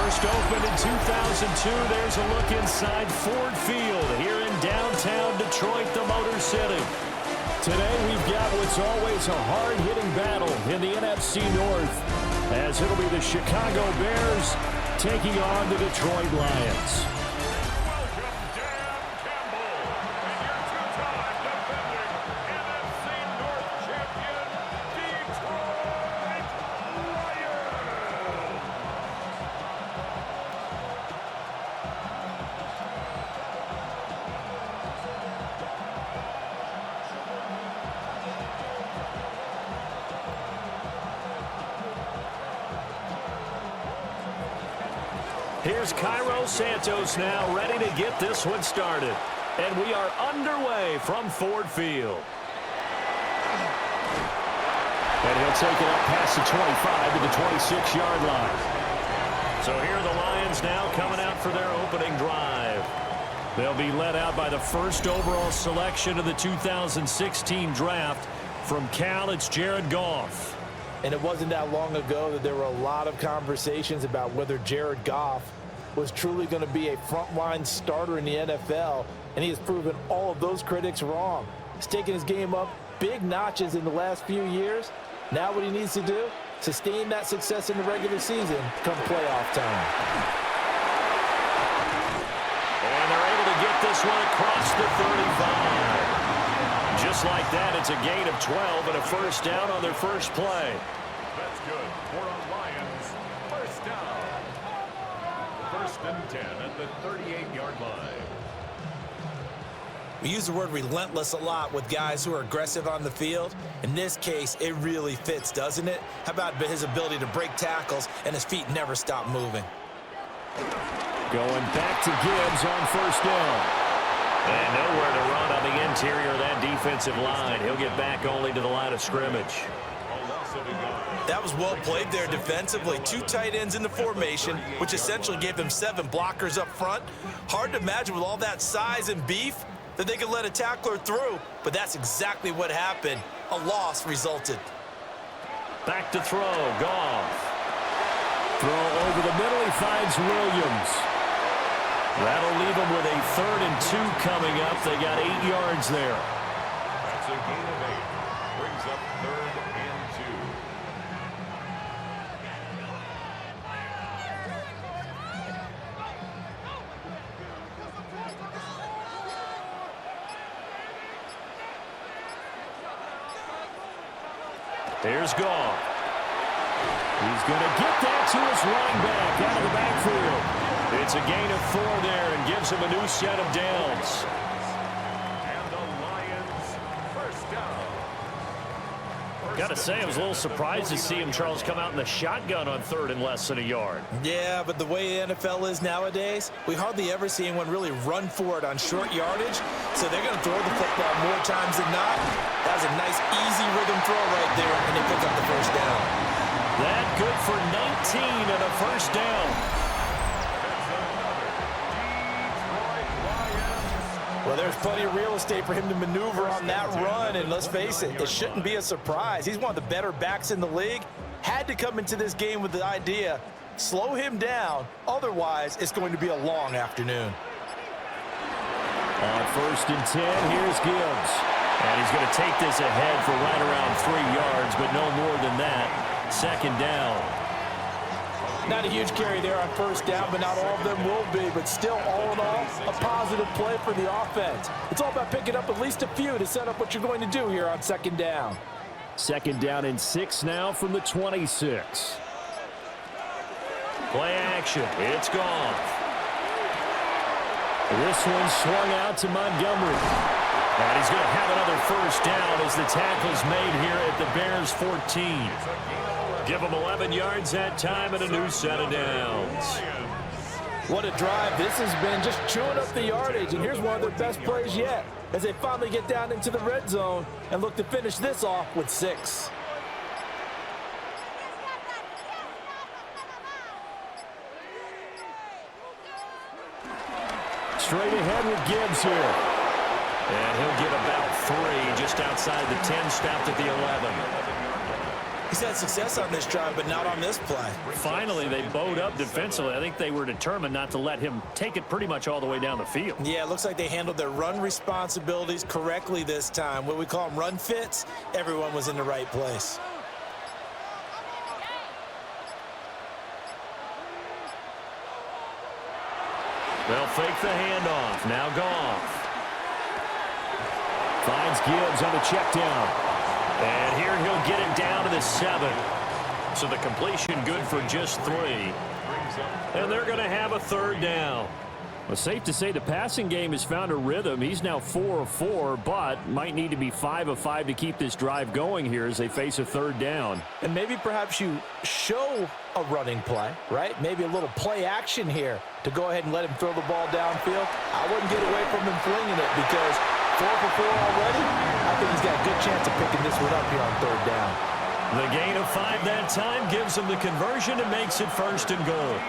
First opened in 2002, there's a look inside Ford Field here in downtown Detroit, the Motor City. Today we've got what's always a hard-hitting battle in the NFC North, as it'll be the Chicago Bears taking on the Detroit Lions. Here's Cairo Santos now ready to get this one started. And we are underway from Ford Field. And he'll take it up past the 25 to the 26-yard line. So here are the Lions now coming out for their opening drive. They'll be led out by the first overall selection of the 2016 draft. From Cal, it's Jared Goff. And it wasn't that long ago that there were a lot of conversations about whether Jared Goff was truly going to be a frontline starter in the NFL, and he has proven all of those critics wrong. He's taken his game up big notches in the last few years. Now what he needs to do, sustain that success in the regular season come playoff time. And they're able to get this one across the 35. Just like that, it's a gain of 12 and a first down on their first play. That's good for a Lions first down. First and 10 at the 38-yard line. We use the word relentless a lot with guys who are aggressive on the field. In this case, it really fits, doesn't it? How about his ability to break tackles and his feet never stop moving? Going back to Gibbs on first down. And nowhere to run on the interior of that defensive line. He'll get back only to the line of scrimmage. That was well played there defensively. Two tight ends in the formation, which essentially gave them 7 blockers up front. Hard to imagine with all that size and beef that they could let a tackler through, but that's exactly what happened. A loss resulted. Back to throw, Goff. Throw over the middle, he finds Williams. That'll leave them with a 3rd and 2 coming up. They got 8 yards there. That's a gain of 8. Brings up 3rd and 2. Here's Goff. He's going to get that to his running back out of the backfield. It's a gain of 4 there and gives him a new set of downs. And the Lions first down. Got to say, I was a little surprised to see him, Charles, come out in the shotgun on 3rd and less than a yard. Yeah, but the way the NFL is nowadays, we hardly ever see anyone really run for it on short yardage. So they're going to throw the football more times than not. That was a nice, easy rhythm throw right there, and they pick up the first down. That good for 19 and a first down. Well, there's plenty of real estate for him to maneuver on that run, and let's face it, it shouldn't be a surprise. He's one of the better backs in the league. Had to come into this game with the idea, slow him down, otherwise it's going to be a long afternoon. On 1st and 10, here's Gibbs. And he's going to take this ahead for right around 3 yards, but no more than that. 2nd down. Not a huge carry there on first down, but not all of them will be. But still, all in all, a positive play for the offense. It's all about picking up at least a few to set up what you're going to do here on 2nd down. 2nd down and 6 now from the 26. Play action. It's gone. This one swung out to Montgomery. And he's going to have another first down as the tackle's made here at the Bears' 14. Give them 11 yards that time and a new set of downs. What a drive this has been, just chewing up the yardage. And here's one of their best plays yet as they finally get down into the red zone and look to finish this off with 6. Straight ahead with Gibbs here. And he'll get about 3 just outside the 10, stopped at the 11. He's had success on this drive, but not on this play. Finally, they bowed up defensively. I think they were determined not to let him take it pretty much all the way down the field. Yeah, it looks like they handled their run responsibilities correctly this time. What we call them run fits, everyone was in the right place. They'll fake the handoff. Now Goff. Finds Gibbs on the check down. And here he'll get it down to the 7. So the completion good for just 3. And they're going to have a 3rd down. Well, safe to say the passing game has found a rhythm. He's now 4 of 4, but might need to be 5 of 5 to keep this drive going here as they face a 3rd down. And maybe perhaps you show a running play, right? Maybe a little play action here to go ahead and let him throw the ball downfield. I wouldn't get away from him flinging it because 4 for 4 already. I think he's got a good chance of picking this one up here on 3rd down. The gain of 5 that time gives them the conversion and makes it 1st and goal.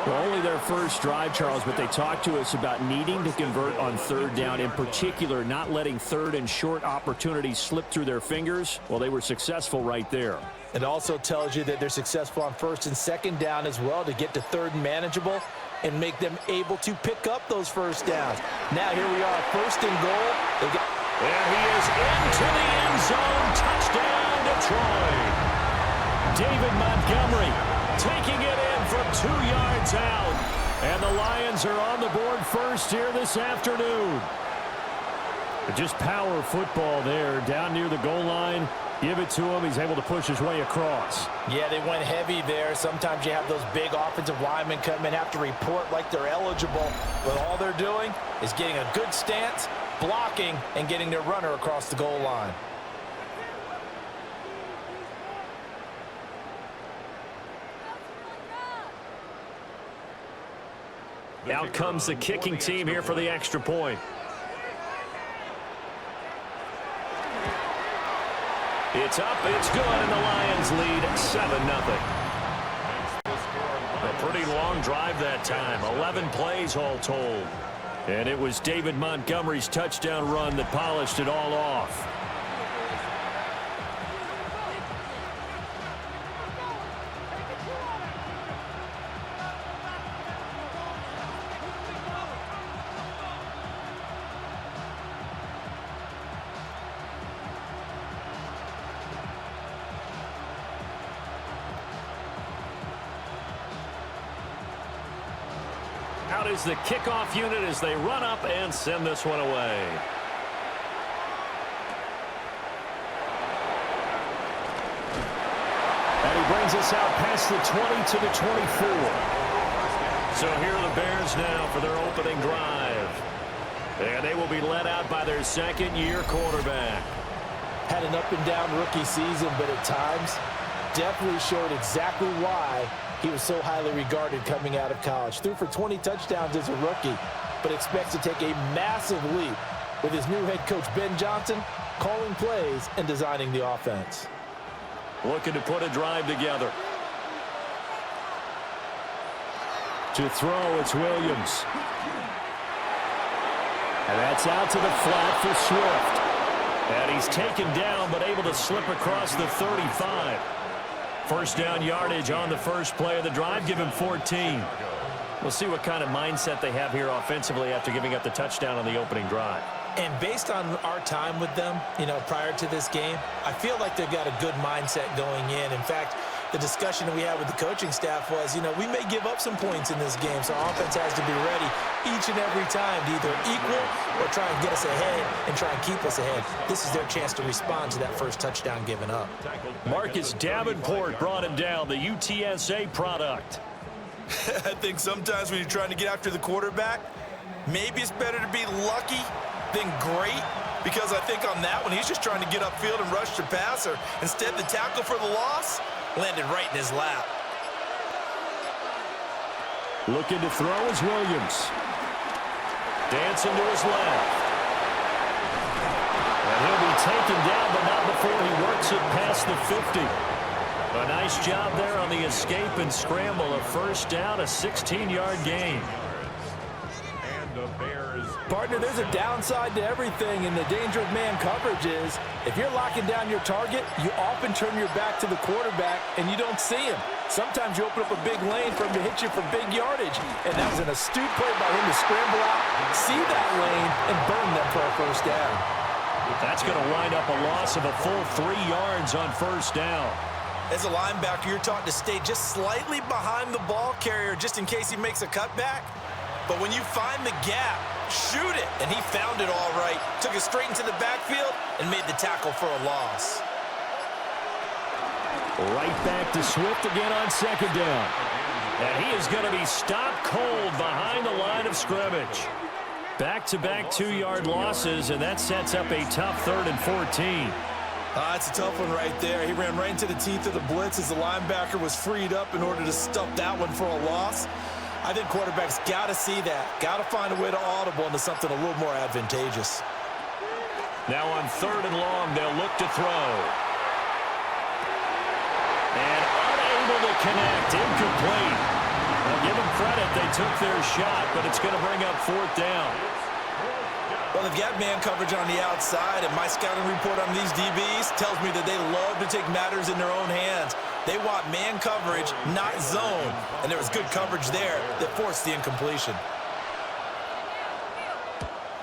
Well, only their first drive, Charles, but they talked to us about needing to convert on 3rd down, in particular not letting 3rd and short opportunities slip through their fingers. Well, they were successful right there. It also tells you that they're successful on 1st and 2nd down as well to get to 3rd and manageable and make them able to pick up those 1st downs. Now here we are, 1st and goal. There he is into the end zone. Touchdown, Detroit. David Montgomery taking it in from 2 yards out. And the Lions are on the board first here this afternoon. Just power football there down near the goal line. Give it to him. He's able to push his way across. Yeah, they went heavy there. Sometimes you have those big offensive linemen come in, have to report like they're eligible. But all they're doing is getting a good stance, blocking, and getting their runner across the goal line. Out comes the kicking team here for the extra point. It's up, it's good, and the Lions lead 7-0. A pretty long drive that time, 11 plays all told. And it was David Montgomery's touchdown run that polished it all off. Out is the kickoff unit as they run up and send this one away. And he brings us out past the 20 to the 24. So here are the Bears now for their opening drive. And they will be led out by their second-year quarterback. Had an up-and-down rookie season, but at times definitely showed exactly why he was so highly regarded coming out of college. Threw for 20 touchdowns as a rookie, but expects to take a massive leap with his new head coach, Ben Johnson, calling plays and designing the offense. Looking to put a drive together. To throw, it's Williams. And that's out to the flat for Swift. And he's taken down, but able to slip across the 35. First down yardage on the first play of the drive. Give him 14. We'll see what kind of mindset they have here offensively after giving up the touchdown on the opening drive. And based on our time with them, prior to this game, I feel like they've got a good mindset going in. In fact, the discussion that we had with the coaching staff was, we may give up some points in this game, so our offense has to be ready each and every time to either equal or try and get us ahead and try and keep us ahead. This is their chance to respond to that first touchdown given up. Marcus Davenport brought him down, the UTSA product. I think sometimes when you're trying to get after the quarterback, maybe it's better to be lucky than great, because I think on that one, he's just trying to get upfield and rush the passer. Instead, the tackle for the loss landed right in his lap. Looking to throw is Williams. Dancing to his left. And he'll be taken down, but not before he works it past the 50. A nice job there on the escape and scramble. A first down, a 16-yard gain. the Bears. Partner, there's a downside to everything, and the danger of man coverage is if you're locking down your target, you often turn your back to the quarterback and you don't see him. Sometimes you open up a big lane for him to hit you for big yardage, and that was an astute play by him to scramble out, see that lane, and burn them for a first down. That's going to wind up a loss of a full 3 yards on first down. As a linebacker, you're taught to stay just slightly behind the ball carrier just in case he makes a cutback. But when you find the gap, shoot it. And he found it all right. Took it straight into the backfield and made the tackle for a loss. Right back to Swift again on second down. And he is going to be stopped cold behind the line of scrimmage. Back-to-back 2-yard losses, and that sets up a tough 3rd and 14. That's a tough one right there. He ran right into the teeth of the blitz as the linebacker was freed up in order to stuff that one for a loss. I think quarterbacks got to see that. Got to find a way to audible into something a little more advantageous. Now on 3rd and long, they'll look to throw. And unable to connect, incomplete. Well, give them credit, they took their shot, but it's going to bring up 4th down. Well, they've got man coverage on the outside, and my scouting report on these DBs tells me that they love to take matters in their own hands. They want man coverage, not zone, and there was good coverage there that forced the incompletion.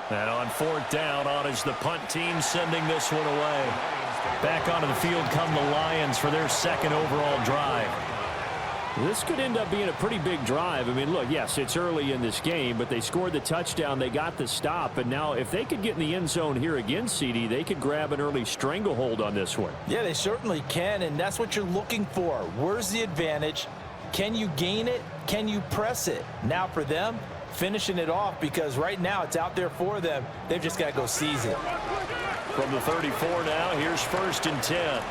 And on 4th down, on is the punt team sending this one away. Back onto the field come the Lions for their 2nd overall drive. This could end up being a pretty big drive. I mean, look, yes, it's early in this game, but they scored the touchdown, they got the stop, and now if they could get in the end zone here again, CD, they could grab an early stranglehold on this one. Yeah, they certainly can, and that's what you're looking for. Where's the advantage? Can you gain it? Can you press it? Now for them, finishing it off, because right now it's out there for them. They've just got to go seize it. From the 34 now, here's 1st and 10.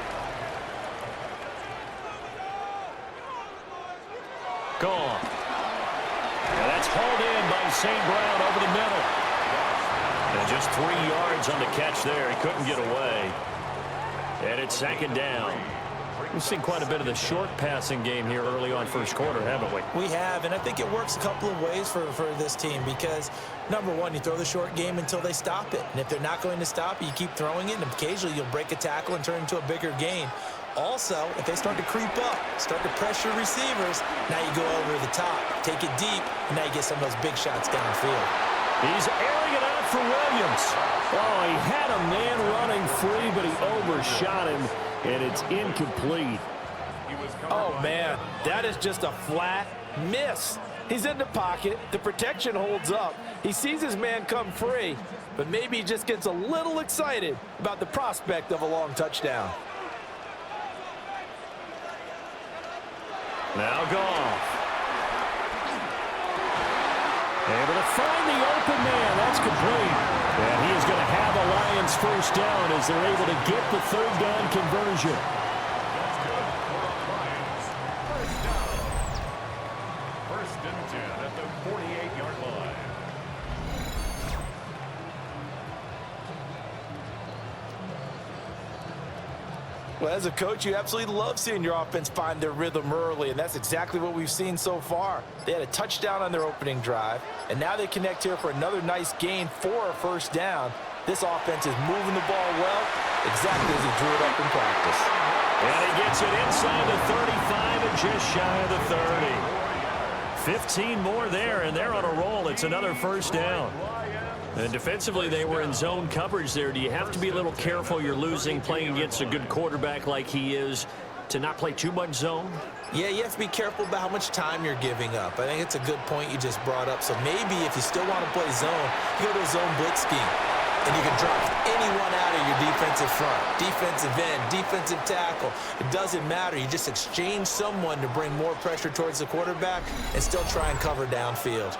Gone. And that's hauled in by St. Brown over the middle. And just 3 yards on the catch there. He couldn't get away. And it's 2nd down. We've seen quite a bit of the short passing game here early on first quarter, haven't we? We have, and I think it works a couple of ways for this team because, number one, you throw the short game until they stop it. And if they're not going to stop it, you keep throwing it, and occasionally you'll break a tackle and turn it into a bigger gain. Also, if they start to creep up, start to pressure receivers, now you go over the top, take it deep, and now you get some of those big shots downfield. He's airing it out for Williams. Oh, he had a man running free, but he overshot him, and it's incomplete. Oh, man, that is just a flat miss. He's in the pocket. The protection holds up. He sees his man come free, but maybe he just gets a little excited about the prospect of a long touchdown. Now Goff. Able to find the open man. That's complete. And he is going to have a Lions first down as they're able to get the 3rd down conversion. That's good for the Lions. First down. 1st and 10 at the 48-yard line. Well, as a coach, you absolutely love seeing your offense find their rhythm early, and that's exactly what we've seen so far. They had a touchdown on their opening drive, and now they connect here for another nice gain for a first down. This offense is moving the ball well, exactly as he drew it up in practice. And he gets it inside the 35 and just shy of the 30. 15 more there, and they're on a roll. It's another first down. And defensively, they were in zone coverage there. Do you have to be a little careful? You're losing, playing against a good quarterback like he is, to not play too much zone? Yeah, you have to be careful about how much time you're giving up. I think it's a good point you just brought up. So maybe if you still want to play zone, you go to a zone blitz scheme. And you can drop anyone out of your defensive front, defensive end, defensive tackle. It doesn't matter. You just exchange someone to bring more pressure towards the quarterback and still try and cover downfield.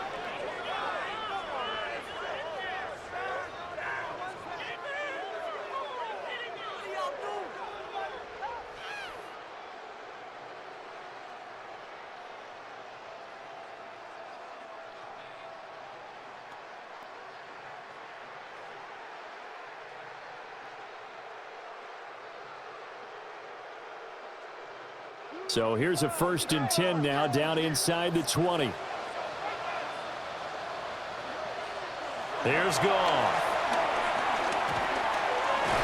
So here's a 1st and 10 now, down inside the 20. Here's Goff.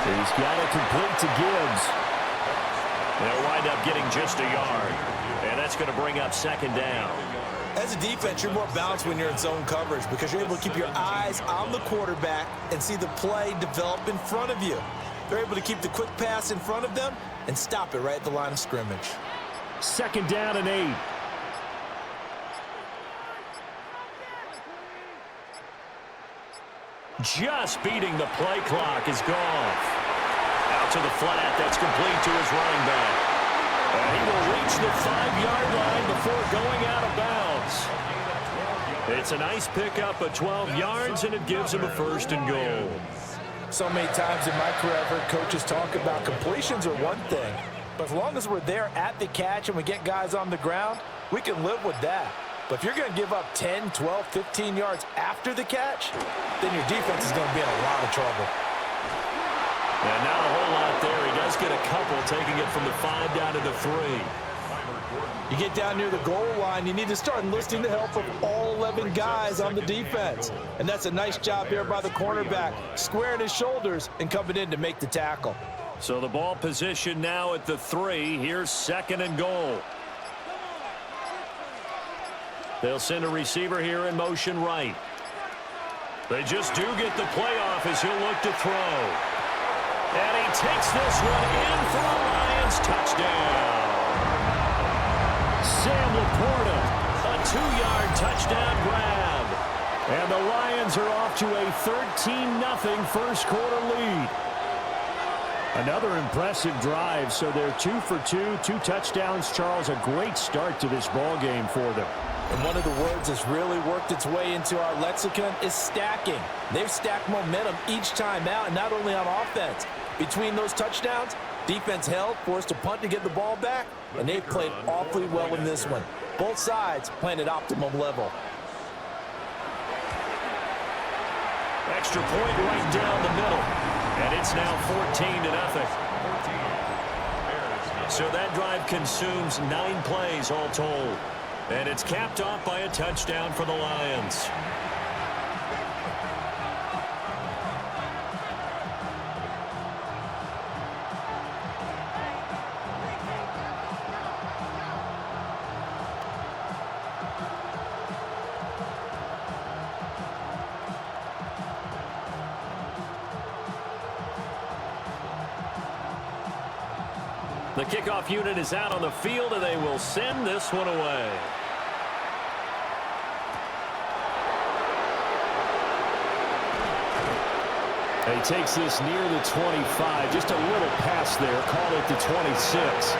He's got it complete to Gibbs. They'll wind up getting just a yard. And that's going to bring up second down. As a defense, you're more balanced when you're in zone coverage because you're able to keep your eyes on the quarterback and see the play develop in front of you. They're able to keep the quick pass in front of them and stop it right at the line of scrimmage. Second down and 8. Just beating the play clock is Goff. Out to the flat. That's complete to his running back. And he will reach the 5-yard line before going out of bounds. It's a nice pickup of 12 yards, and it gives him a first and goal. So many times in my career, I've heard coaches talk about completions are one thing. But as long as we're there at the catch and we get guys on the ground, we can live with that. But if you're going to give up 10, 12, 15 yards after the catch, then your defense is going to be in a lot of trouble. And not a whole lot there. He does get a couple, taking it from the 5 down to the 3. You get down near the goal line, you need to start enlisting the help of all 11 guys on the defense. And that's a nice job here by the cornerback, squaring his shoulders and coming in to make the tackle. So the ball position now at the 3. Here's second and goal. They'll send a receiver here in motion right. They just do get the play off as he'll look to throw. And he takes this one in for a Lions touchdown. Sam Laporta, a 2-yard touchdown grab. And the Lions are off to a 13-0 first quarter lead. Another impressive drive, so they're 2 for 2, 2 touchdowns. Charles, a great start to this ball game for them. And one of the words that's really worked its way into our lexicon is stacking. They've stacked momentum each time out, and not only on offense. Between those touchdowns, defense held, forced a punt to get the ball back, and they've played awfully well in this one. Both sides playing at optimum level. Extra point right down the middle, and it's now 14-0. So that drive consumes 9 plays all told. And it's capped off by a touchdown for the Lions. The kickoff unit is out on the field, and they will send this one away. He takes this near the 25. Just a little pass there. Call it the 26.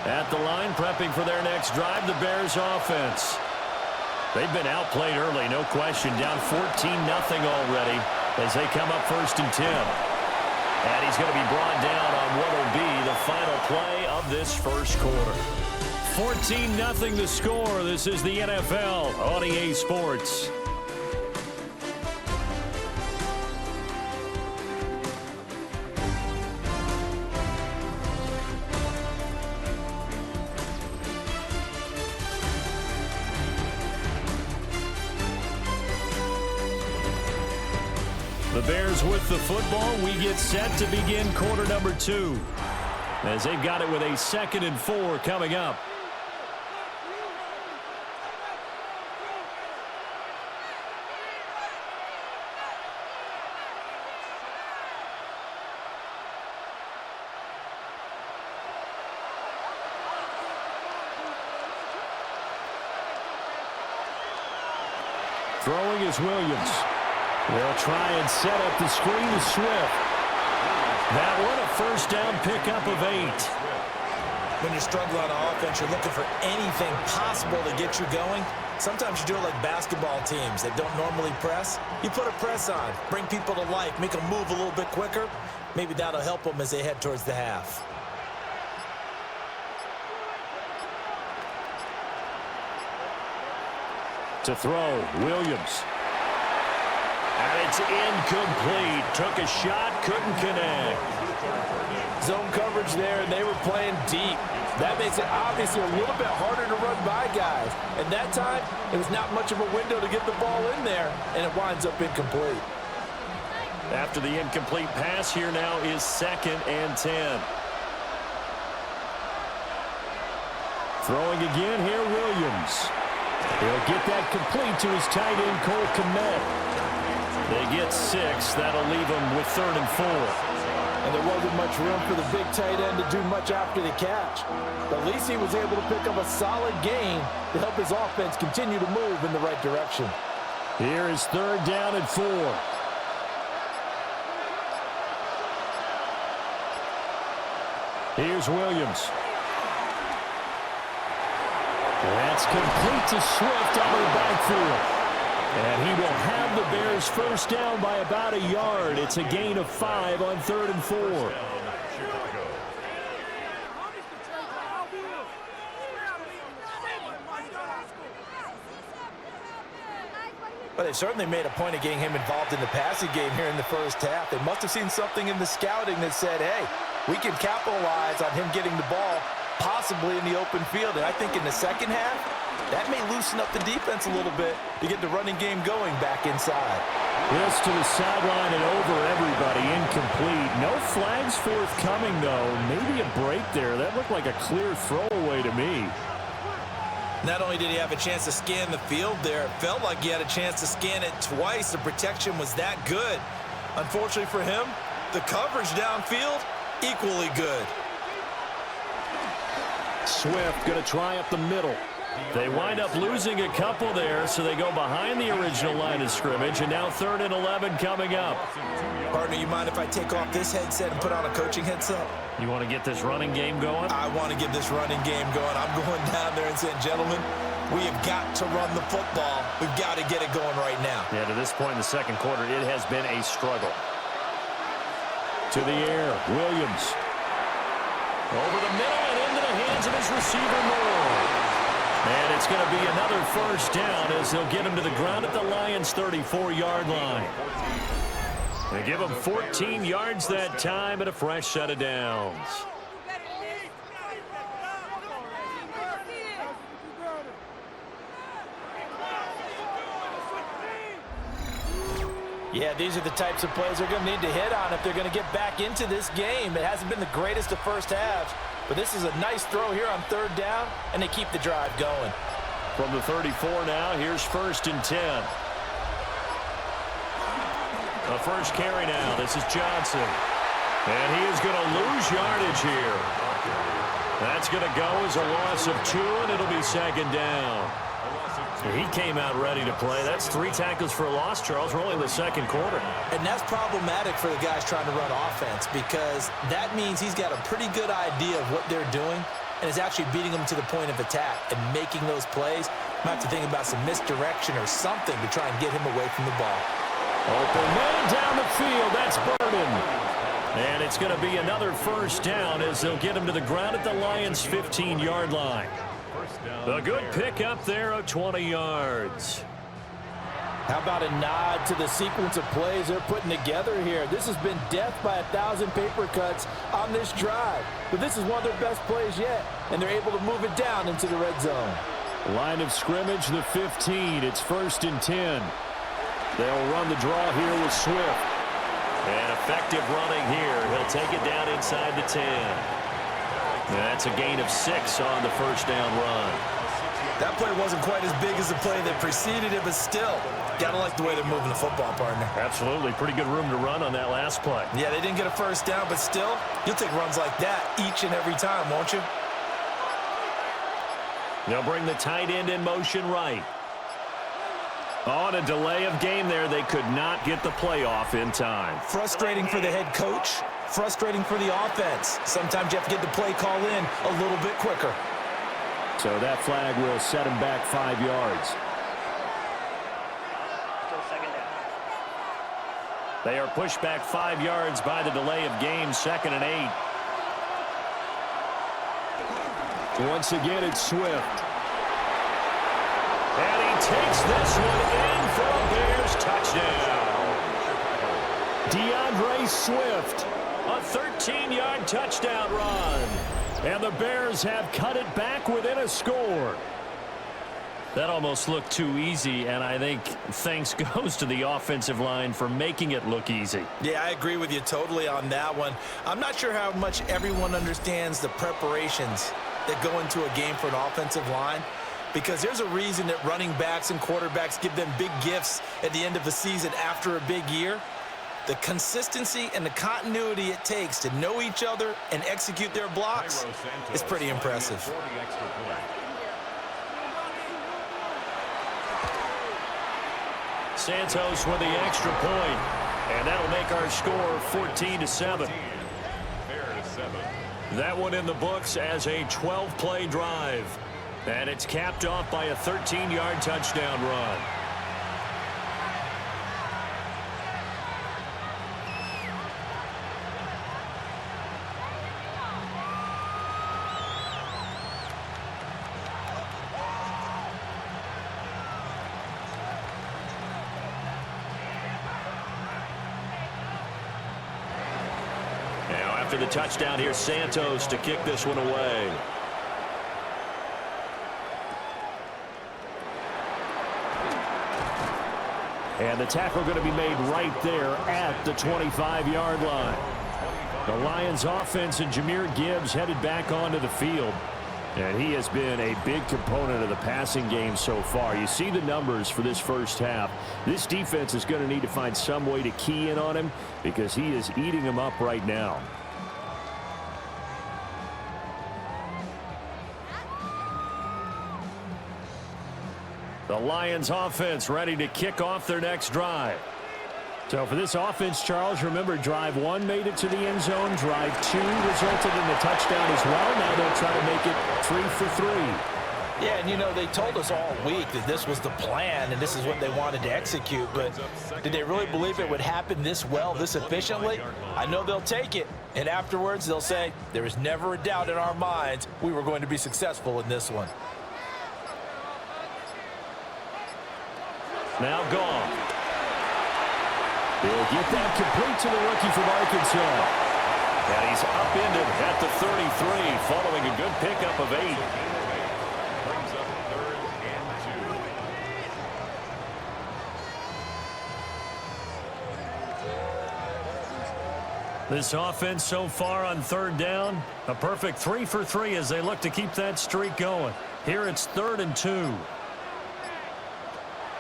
At the line, prepping for their next drive, the Bears offense. They've been outplayed early, no question. Down 14-0 already as they come up 1st and 10. And he's going to be brought down on what will be the final play of this first quarter. 14-0 the score. This is the NFL on EA Sports. The Bears with the football. We get set to begin quarter number 2 as they've got it with a 2nd and 4 coming up. Throwing is Williams. They'll try and set up the screen to Swift. That one a first down pickup of 8. When you're struggling on offense, you're looking for anything possible to get you going. Sometimes you do it like basketball teams that don't normally press. You put a press on, bring people to life, make them move a little bit quicker. Maybe that'll help them as they head towards the half. To throw, Williams. And it's incomplete. Took a shot, couldn't connect. Zone coverage there, and they were playing deep. That makes it obviously a little bit harder to run by guys. And that time, it was not much of a window to get the ball in there, and it winds up incomplete. After the incomplete pass, here now is 2nd and 10. Throwing again here, Williams. He'll get that complete to his tight end, Cole Kmet. They get 6. That'll leave them with 3rd and 4. And there wasn't much room for the big tight end to do much after the catch. But at least he was able to pick up a solid gain to help his offense continue to move in the right direction. Here is 3rd down and 4. Here's Williams. That's complete to Swift out of the backfield. And he will have the Bears first down by about a yard. It's a gain of 5 on 3rd and 4. But they certainly made a point of getting him involved in the passing game here in the first half. They must have seen something in the scouting that said, hey, we can capitalize on him getting the ball possibly in the open field. And I think in the second half, that may loosen up the defense a little bit to get the running game going back inside. This to the sideline and over everybody, incomplete. No flags forthcoming, though. Maybe a break there. That looked like a clear throwaway to me. Not only did he have a chance to scan the field there, it felt like he had a chance to scan it twice. The protection was that good. Unfortunately for him, the coverage downfield, equally good. Swift going to try up the middle. They wind up losing a couple there, so they go behind the original line of scrimmage, and now 3rd and 11 coming up. Partner, you mind if I take off this headset and put on a coaching headset? You want to get this running game going? I want to get this running game going. I'm going down there and saying, gentlemen, we have got to run the football. We've got to get it going right now. Yeah, to this point in the second quarter, it has been a struggle. To the air, Williams. Over the middle and into the hands of his receiver, Moore. And it's going to be another first down as they'll get him to the ground at the Lions' 34-yard line. They give him 14 yards that time and a fresh set of downs. Yeah, these are the types of plays they're going to need to hit on if they're going to get back into this game. It hasn't been the greatest of first halves, but this is a nice throw here on 3rd down, and they keep the drive going. From the 34 now, here's 1st and 10. The first carry now. This is Johnson. And he is going to lose yardage here. That's going to go as a loss of 2, and it'll be 2nd down. He came out ready to play. That's 3 tackles for a loss, Charles. We're only in the second quarter. And that's problematic for the guys trying to run offense because that means he's got a pretty good idea of what they're doing and is actually beating them to the point of attack and making those plays. Might have to think about some misdirection or something to try and get him away from the ball. Open man down the field. That's Burden. And it's going to be another first down as they'll get him to the ground at the Lions' 15-yard line. A good pick up there of 20 yards. How about a nod to the sequence of plays they're putting together here? This has been death by 1,000 paper cuts on this drive. But this is one of their best plays yet, and they're able to move it down into the red zone. Line of scrimmage, the 15. It's 1st and 10. They'll run the draw here with Swift. And effective running here. He'll take it down inside the 10. That's a gain of 6 on the first down run. That play wasn't quite as big as the play that preceded it, but still, got to like the way they're moving the football, partner. Absolutely. Pretty good room to run on that last play. Yeah, they didn't get a first down, but still, you'll take runs like that each and every time, won't you? They'll bring the tight end in motion right. On a delay of game there, they could not get the play off in time. Frustrating for the head coach, frustrating for the offense. Sometimes you have to get the play call in a little bit quicker. So that flag will set him back 5 yards. They are pushed back 5 yards by the delay of game, 2nd and 8. Once again, it's Swift. And he takes this one in for a Bears touchdown. DeAndre Swift. A 13-yard touchdown run. And the Bears have cut it back within a score. That almost looked too easy, and I think thanks goes to the offensive line for making it look easy. Yeah, I agree with you totally on that one. I'm not sure how much everyone understands the preparations that go into a game for an offensive line, because there's a reason that running backs and quarterbacks give them big gifts at the end of the season after a big year. The consistency and the continuity it takes to know each other and execute their blocks is pretty impressive. Santos with the extra point, and that'll make our score 14-7. That one in the books as a 12-play drive, and it's capped off by a 13-yard touchdown run. After the touchdown, here's Santos to kick this one away. And the tackle going to be made right there at the 25-yard line. The Lions offense and Jahmyr Gibbs headed back onto the field. And he has been a big component of the passing game so far. You see the numbers for this first half. This defense is going to need to find some way to key in on him because he is eating them up right now. The Lions offense ready to kick off their next drive. So for this offense, Charles, remember drive 1 made it to the end zone. Drive 2 resulted in a touchdown as well. Now they'll try to make it 3 for 3. Yeah, and you know, they told us all week that this was the plan and this is what they wanted to execute, but did they really believe it would happen this well, this efficiently? I know they'll take it, and afterwards they'll say, there was never a doubt in our minds we were going to be successful in this one. Now gone. He'll get that complete to the rookie from Arkansas. And he's upended at the 33 following a good pickup of 8. Brings up 3rd and 2. This offense so far on 3rd down, a perfect 3 for 3 as they look to keep that streak going. Here it's 3rd and 2.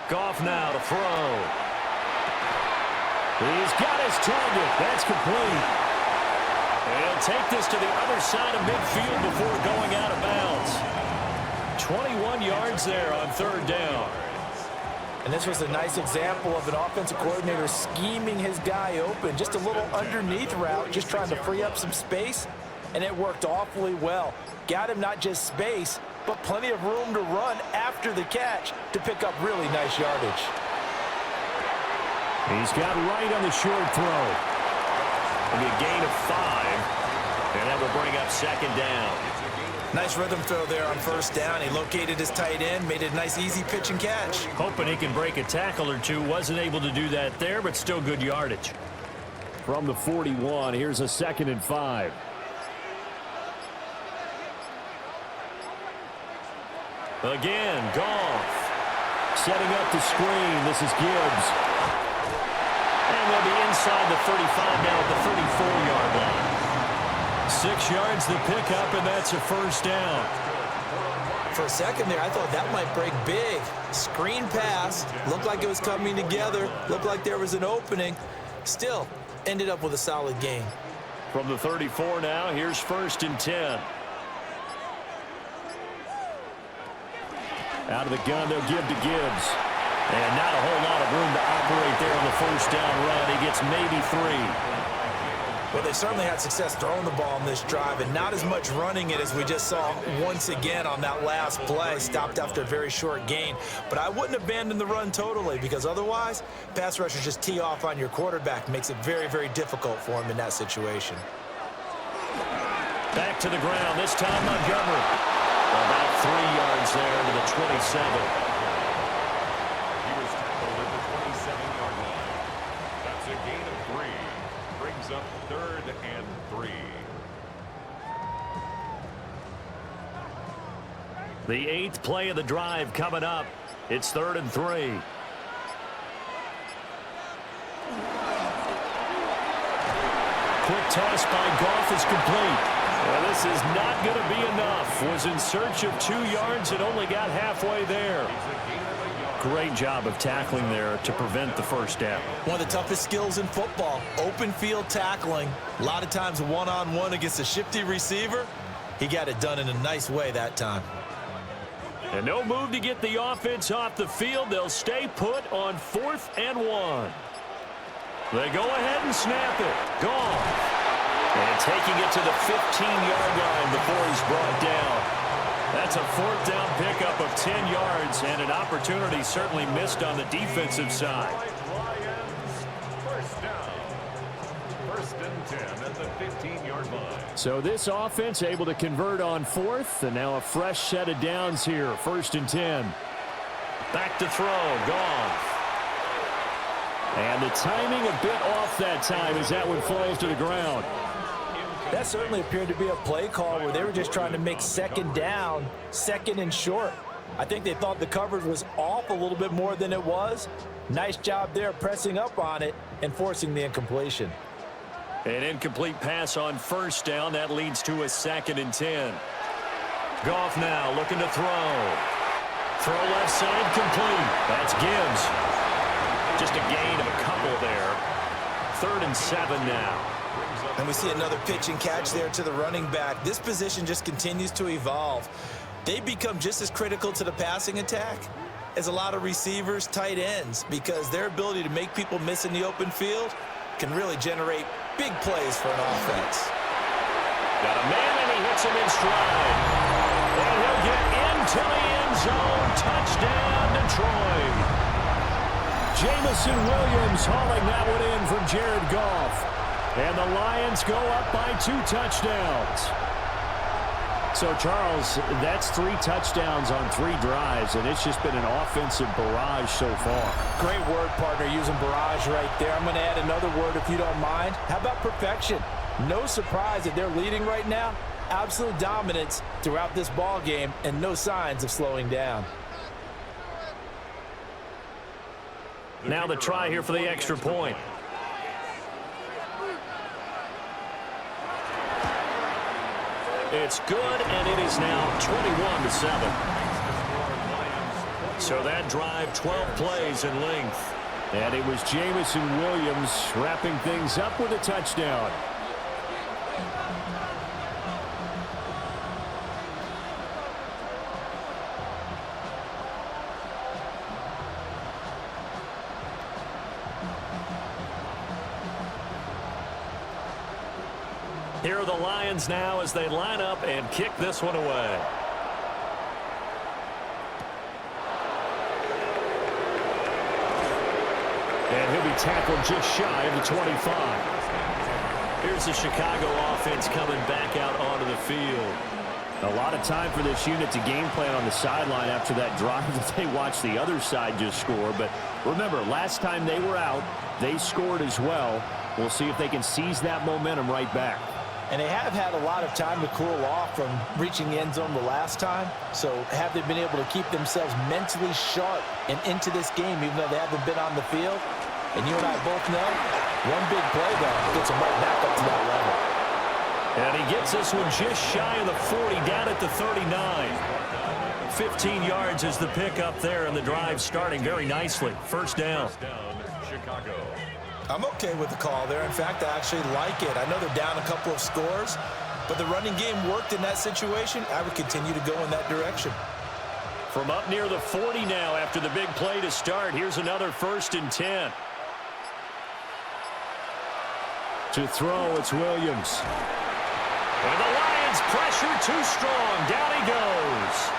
Goff now to throw. He's got his target. That's complete. And he'll take this to the other side of midfield before going out of bounds. 21 yards there on 3rd down. And this was a nice example of an offensive coordinator scheming his guy open. Just a little underneath route, just trying to free up some space, and it worked awfully well. Got him not just space, but plenty of room to run after the catch to pick up really nice yardage. He's got right on the short throw. It'll be a gain of 5, and that will bring up 2nd down. Nice rhythm throw there on 1st down. He located his tight end, made it a nice easy pitch and catch. Hoping he can break a tackle or two. Wasn't able to do that there, but still good yardage. From the 41, here's a 2nd and 5. Again, Goff. Setting up the screen. This is Gibbs. And they'll be inside the 35 now at the 34-yard line. 6 yards the pickup, and that's a 1st down. For a second there, I thought that might break big. Screen pass. Looked like it was coming together. Looked like there was an opening. Still, ended up with a solid gain. From the 34 now, here's 1st and 10. Out of the gun, they'll give to Gibbs. And not a whole lot of room to operate there on the 1st down run. He gets maybe 3. Well, they certainly had success throwing the ball on this drive and not as much running it as we just saw once again on that last play. Stopped after a very short gain. But I wouldn't abandon the run totally because otherwise, pass rushers just tee off on your quarterback. Makes it very, very difficult for him in that situation. Back to the ground, this time Montgomery. About 3 yards there to the 27. He was tackled at the 27-yard line. That's a gain of 3. brings up 3rd and 3. The 8th play of the drive coming up. It's 3rd and 3. Quick toss by Goff is complete. Well, this is not going to be enough. Was in search of 2 yards and only got halfway there. Great job of tackling there to prevent the first down. One of the toughest skills in football, open field tackling. A lot of times one-on-one against a shifty receiver. He got it done in a nice way that time. And no move to get the offense off the field. They'll stay put on 4th and 1. They go ahead and snap it. Goff. And taking it to the 15-yard line before he's brought down. That's a 4th down pickup of 10 yards and an opportunity certainly missed on the defensive side. Lions, first down. 1st and 10 at the 15-yard line. So this offense able to convert on 4th, and now a fresh set of downs here. 1st and 10. Back to throw. Goff. And the timing a bit off that time as that one falls to the ground. That certainly appeared to be a play call where they were just trying to make 2nd down, 2nd and short. I think they thought the coverage was off a little bit more than it was. Nice job there pressing up on it and forcing the incompletion. An incomplete pass on 1st down. That leads to a 2nd and 10. Goff now looking to throw. Throw left side complete. That's Gibbs. Just a gain of a couple there. 3rd and 7 now. And we see another pitch and catch there to the running back. This position just continues to evolve. They become just as critical to the passing attack as a lot of receivers, tight ends, because their ability to make people miss in the open field can really generate big plays for an offense. Got a man and he hits him in stride. And he'll get into the end zone. Touchdown, Detroit. Jamison Williams hauling that one in from Jared Goff. And the Lions go up by 2 touchdowns. So, Charles, that's 3 touchdowns on 3 drives, and it's just been an offensive barrage so far. Great word, partner, using barrage right there. I'm going to add another word if you don't mind. How about perfection? No surprise that they're leading right now. Absolute dominance throughout this ball game and no signs of slowing down. Now the try here for the extra point. It's good, and it is now 21-7. So that drive, 12 plays in length. And it was Jamison Williams wrapping things up with a touchdown. Here are the Lions now as they line up and kick this one away. And he'll be tackled just shy of the 25. Here's the Chicago offense coming back out onto the field. A lot of time for this unit to game plan on the sideline after that drive that they watched the other side just score. But remember, last time they were out, they scored as well. We'll see if they can seize that momentum right back. And they have had a lot of time to cool off from reaching the end zone the last time. So have they been able to keep themselves mentally sharp and into this game, even though they haven't been on the field? And you and I both know, one big play, though, gets them right back up to that level. And he gets this one just shy of the 40, down at the 39. 15 yards is the pickup there, and the drive starting very nicely. First down. Chicago. I'm okay with the call there. In fact, I actually like it. I know they're down a couple of scores, but the running game worked in that situation. I would continue to go in that direction. From up near the 40 now after the big play to start, here's another 1st and 10. To throw, it's Williams. And the Lions pressure too strong. Down he goes.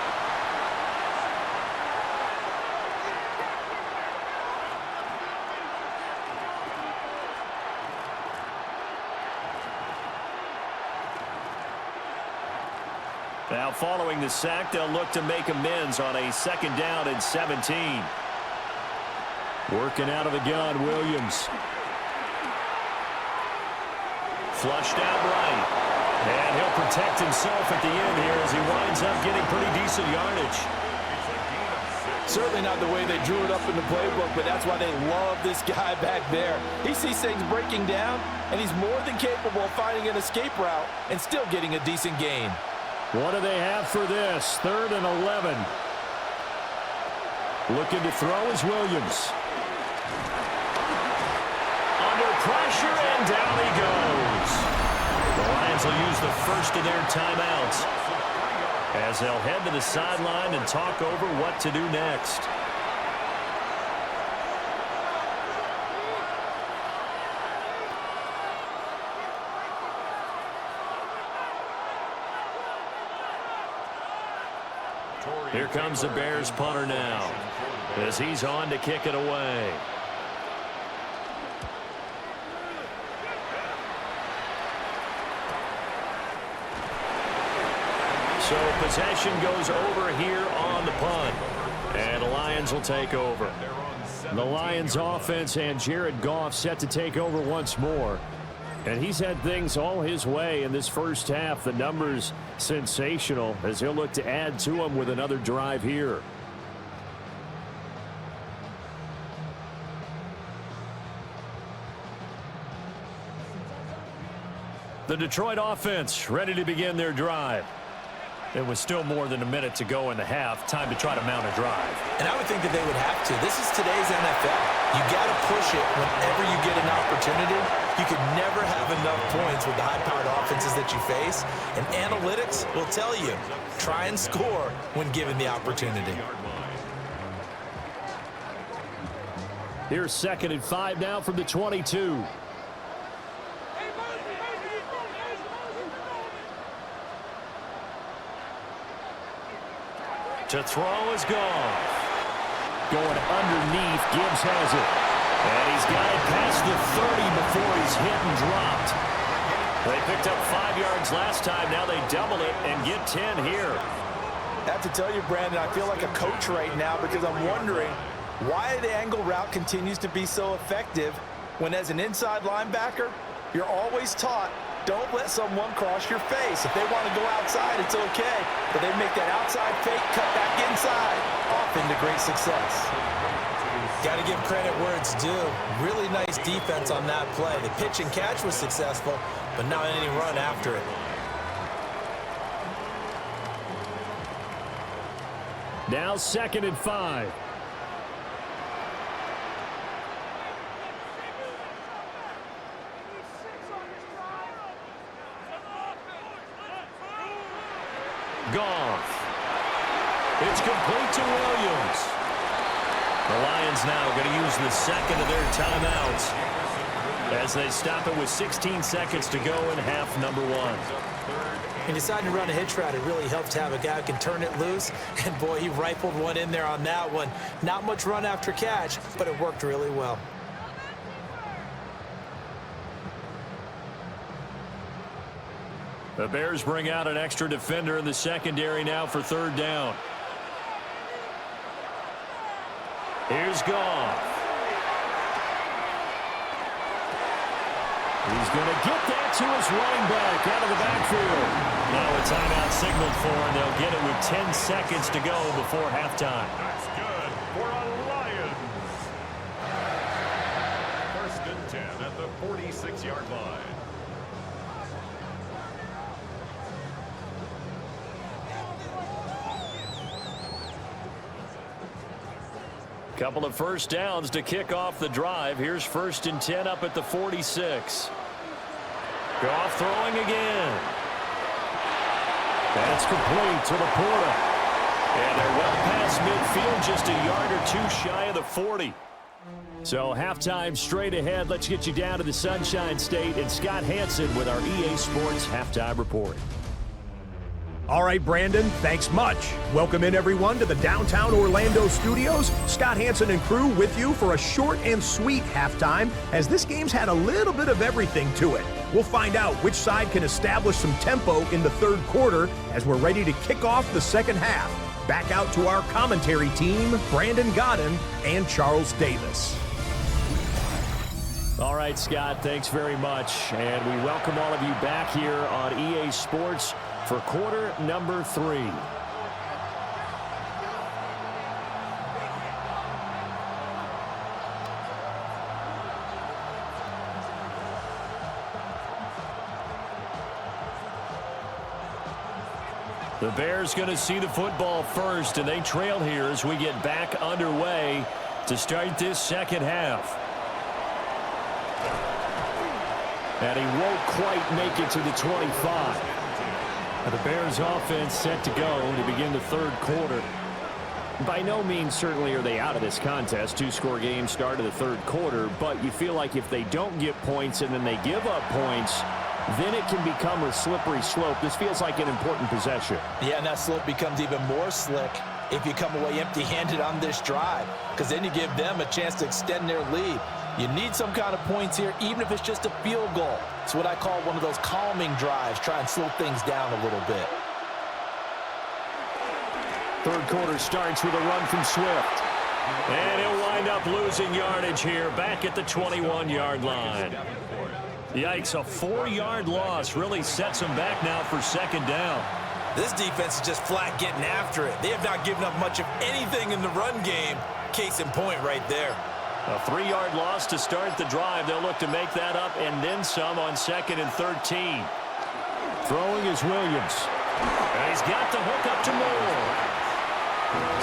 Now following the sack, they'll look to make amends on a 2nd down and 17. Working out of the gun, Williams. Flushed out right. And he'll protect himself at the end here as he winds up getting pretty decent yardage. Certainly not the way they drew it up in the playbook, but that's why they love this guy back there. He sees things breaking down, and he's more than capable of finding an escape route and still getting a decent gain. What do they have for this? 3rd and 11. Looking to throw is Williams. Under pressure, and down he goes. The Lions will use the first of their timeouts as they'll head to the sideline and talk over what to do next. Here comes the Bears punter now as he's on to kick it away. So possession goes over here on the punt, and the Lions will take over. The Lions offense and Jared Goff set to take over once more. And he's had things all his way in this first half. The numbers sensational as he'll look to add to them with another drive here. The Detroit offense ready to begin their drive. It was still more than a minute to go in the half. Time to try to mount a drive. And I would think that they would have to. This is today's NFL. You got to push it whenever you get an opportunity. You could never have enough points with the high-powered offenses that you face. And analytics will tell you, try and score when given the opportunity. Here's 2nd and 5 now from the 22. To throw is Goff. Going underneath, Gibbs has it. And he's got it past the 30 before he's hit and dropped. They picked up 5 yards last time. Now they double it and get 10 here. I have to tell you, Brandon, I feel like a coach right now because I'm wondering why the angle route continues to be so effective when as an inside linebacker, you're always taught, don't let someone cross your face. If they want to go outside, it's okay. But they make that outside fake, cut back inside, often to great success. Got to give credit where it's due. Really nice defense on that play. The pitch and catch was successful, but not any run after it. Now 2nd and 5. Goff. It's complete to Williams. The Lions now going to use the 2nd of their timeouts as they stop it with 16 seconds to go in half number 1. And deciding to run a hitch route, it really helps to have a guy who can turn it loose. And boy, he rifled one in there on that one. Not much run after catch, but it worked really well. The Bears bring out an extra defender in the secondary now for 3rd down. Here's Goff. He's going to get that to his running back out of the backfield. Now a timeout signaled for, and they'll get it with 10 seconds to go before halftime. That's good for a Lions. 1st and 10 at the 46-yard line. Couple of first downs to kick off the drive. Here's 1st and 10 up at the 46. Goff throwing again. That's complete to Laporta. And they're well past midfield, just a yard or 2 shy of the 40. So halftime straight ahead. Let's get you down to the Sunshine State and Scott Hansen with our EA Sports Halftime Report. All right, Brandon, thanks much. Welcome in, everyone, to the downtown Orlando studios. Scott Hansen and crew with you for a short and sweet halftime, as this game's had a little bit of everything to it. We'll find out which side can establish some tempo in the 3rd quarter as we're ready to kick off the 2nd half. Back out to our commentary team, Brandon Godden and Charles Davis. All right, Scott, thanks very much. And we welcome all of you back here on EA Sports for quarter number 3. The Bears going to see the football first, and they trail here as we get back underway to start this second half. And he won't quite make it to the 25. Now the Bears offense set to go to begin the third quarter. By no means certainly are they out of this contest. 2-score game start of the third quarter, but you feel like if they don't get points and then they give up points, then it can become a slippery slope. This feels like an important possession. Yeah, and that slope becomes even more slick if you come away empty-handed on this drive, because then you give them a chance to extend their lead. You need some kind of points here, even if it's just a field goal. It's what I call one of those calming drives. Try and slow things down a little bit. Third quarter starts with a run from Swift. And he'll wind up losing yardage here back at the 21-yard line. Yikes, a 4-yard loss really sets them back now for second down. This defense is just flat getting after it. They have not given up much of anything in the run game. Case in point right there. A 3-yard loss to start the drive. They'll look to make that up and then some on 2nd and 13. Throwing is Williams. And he's got the hook up to Moore.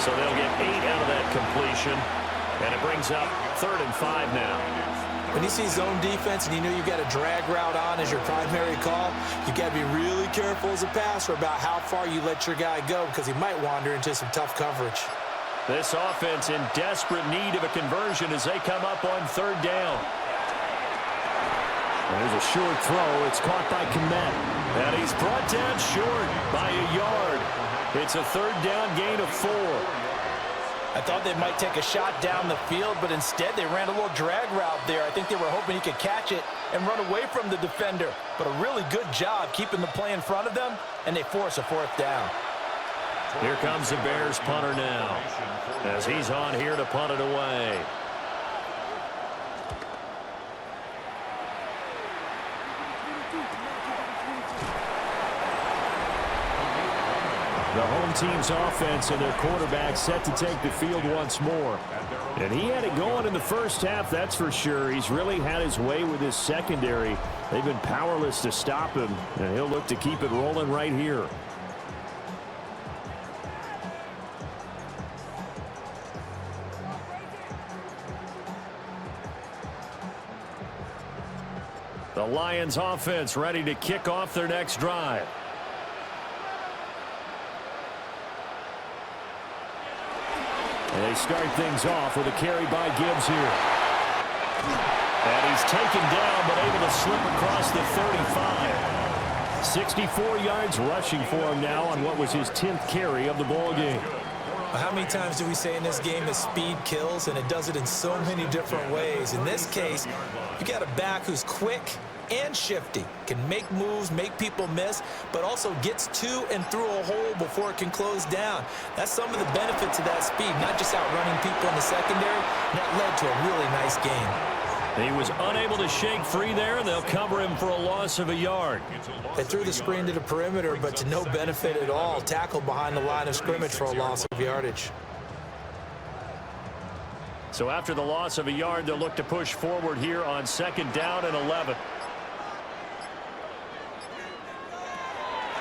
So they'll get 8 out of that completion. And it brings up 3rd and 5 now. When you see zone defense and you know you've got a drag route on as your primary call, you've got to be really careful as a passer about how far you let your guy go, because he might wander into some tough coverage. This offense in desperate need of a conversion as they come up on 3rd down. There's a short throw. It's caught by Kmet. And he's brought down short by a yard. It's a 3rd down gain of 4. I thought they might take a shot down the field, but instead they ran a little drag route there. I think they were hoping he could catch it and run away from the defender. But a really good job keeping the play in front of them, and they force a 4th down. Here comes the Bears punter now as he's on here to punt it away. The home team's offense and their quarterback set to take the field once more. And he had it going in the first half, that's for sure. He's really had his way with his secondary. They've been powerless to stop him, and he'll look to keep it rolling right here. The Lions offense ready to kick off their next drive. And they start things off with a carry by Gibbs here. And he's taken down but able to slip across the 35. 64 yards rushing for him now on what was his 10th carry of the ball game. How many times do we say in this game that speed kills, and it does it in so many different ways? In this case, you got a back who's quick and shifty, can make moves, make people miss, but also gets to and through a hole before it can close down. That's some of the benefits of that speed, not just outrunning people in the secondary. And that led to a really nice game. He was unable to shake free there. They'll cover him for a loss of a yard. They threw the screen to the perimeter, but to no benefit at all. Tackled behind the line of scrimmage for a loss of yardage. So after the loss of a yard, they'll look to push forward here on 2nd down and 11.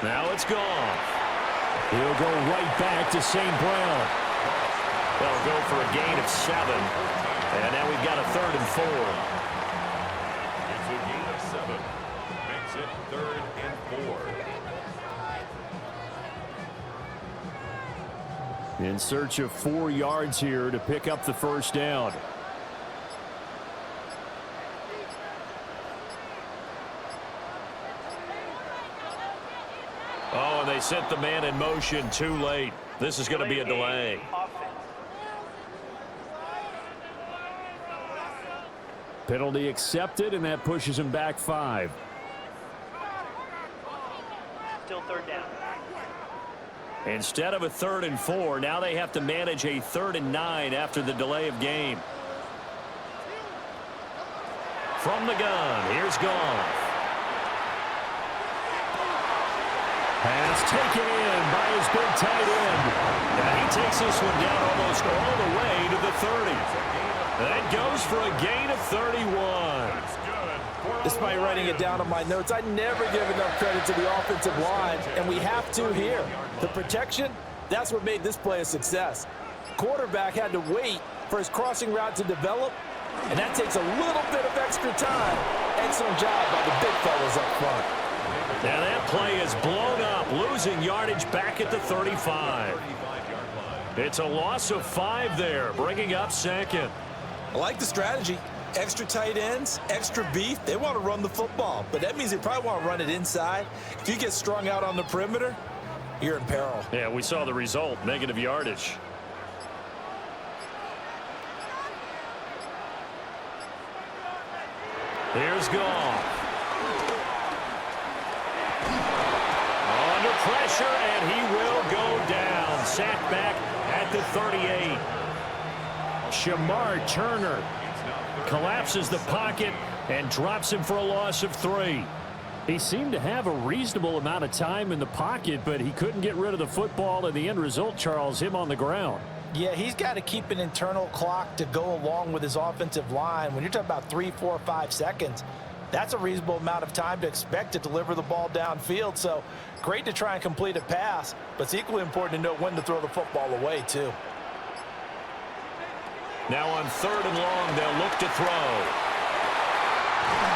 Now it's gone. He'll go right back to St. Brown. They'll go for a gain of 7. And now we've got a 3rd and 4. It's a gain of 7. Makes it 3rd and 4. In search of 4 yards here to pick up the first down. Oh, and they sent the man in motion too late. This is going to be a delay. Penalty accepted, and that pushes him back 5. Still 3rd down. Instead of a 3rd and 4, now they have to manage a 3rd and 9 after the delay of game. From the gun, here's Goff. Pass taken in by his big tight end. And he takes this one down almost all the way to the 30. That goes for a gain of 31. Despite writing it down on my notes, I never give enough credit to the offensive line, and we have to here. The protection, that's what made this play a success. Quarterback had to wait for his crossing route to develop, and that takes a little bit of extra time. Excellent job by the big fellas up front. Now that play is blown up, losing yardage back at the 35. It's a loss of 5 there, bringing up second. I like the strategy. Extra tight ends, extra beef. They want to run the football, but that means they probably want to run it inside. If you get strung out on the perimeter, you're in peril. Yeah, we saw the result, negative yardage. Here's Goff. Under pressure, and he will go down. Sacked back at the 38. Shamar Turner collapses the pocket and drops him for a loss of 3. He seemed to have a reasonable amount of time in the pocket, but he couldn't get rid of the football, and the end result, Charles, him on the ground. Yeah, he's got to keep an internal clock to go along with his offensive line. When you're talking about 3, 4, 5 seconds, that's a reasonable amount of time to expect to deliver the ball downfield. So great to try and complete a pass, but it's equally important to know when to throw the football away, too. Now on 3rd and long, they'll look to throw.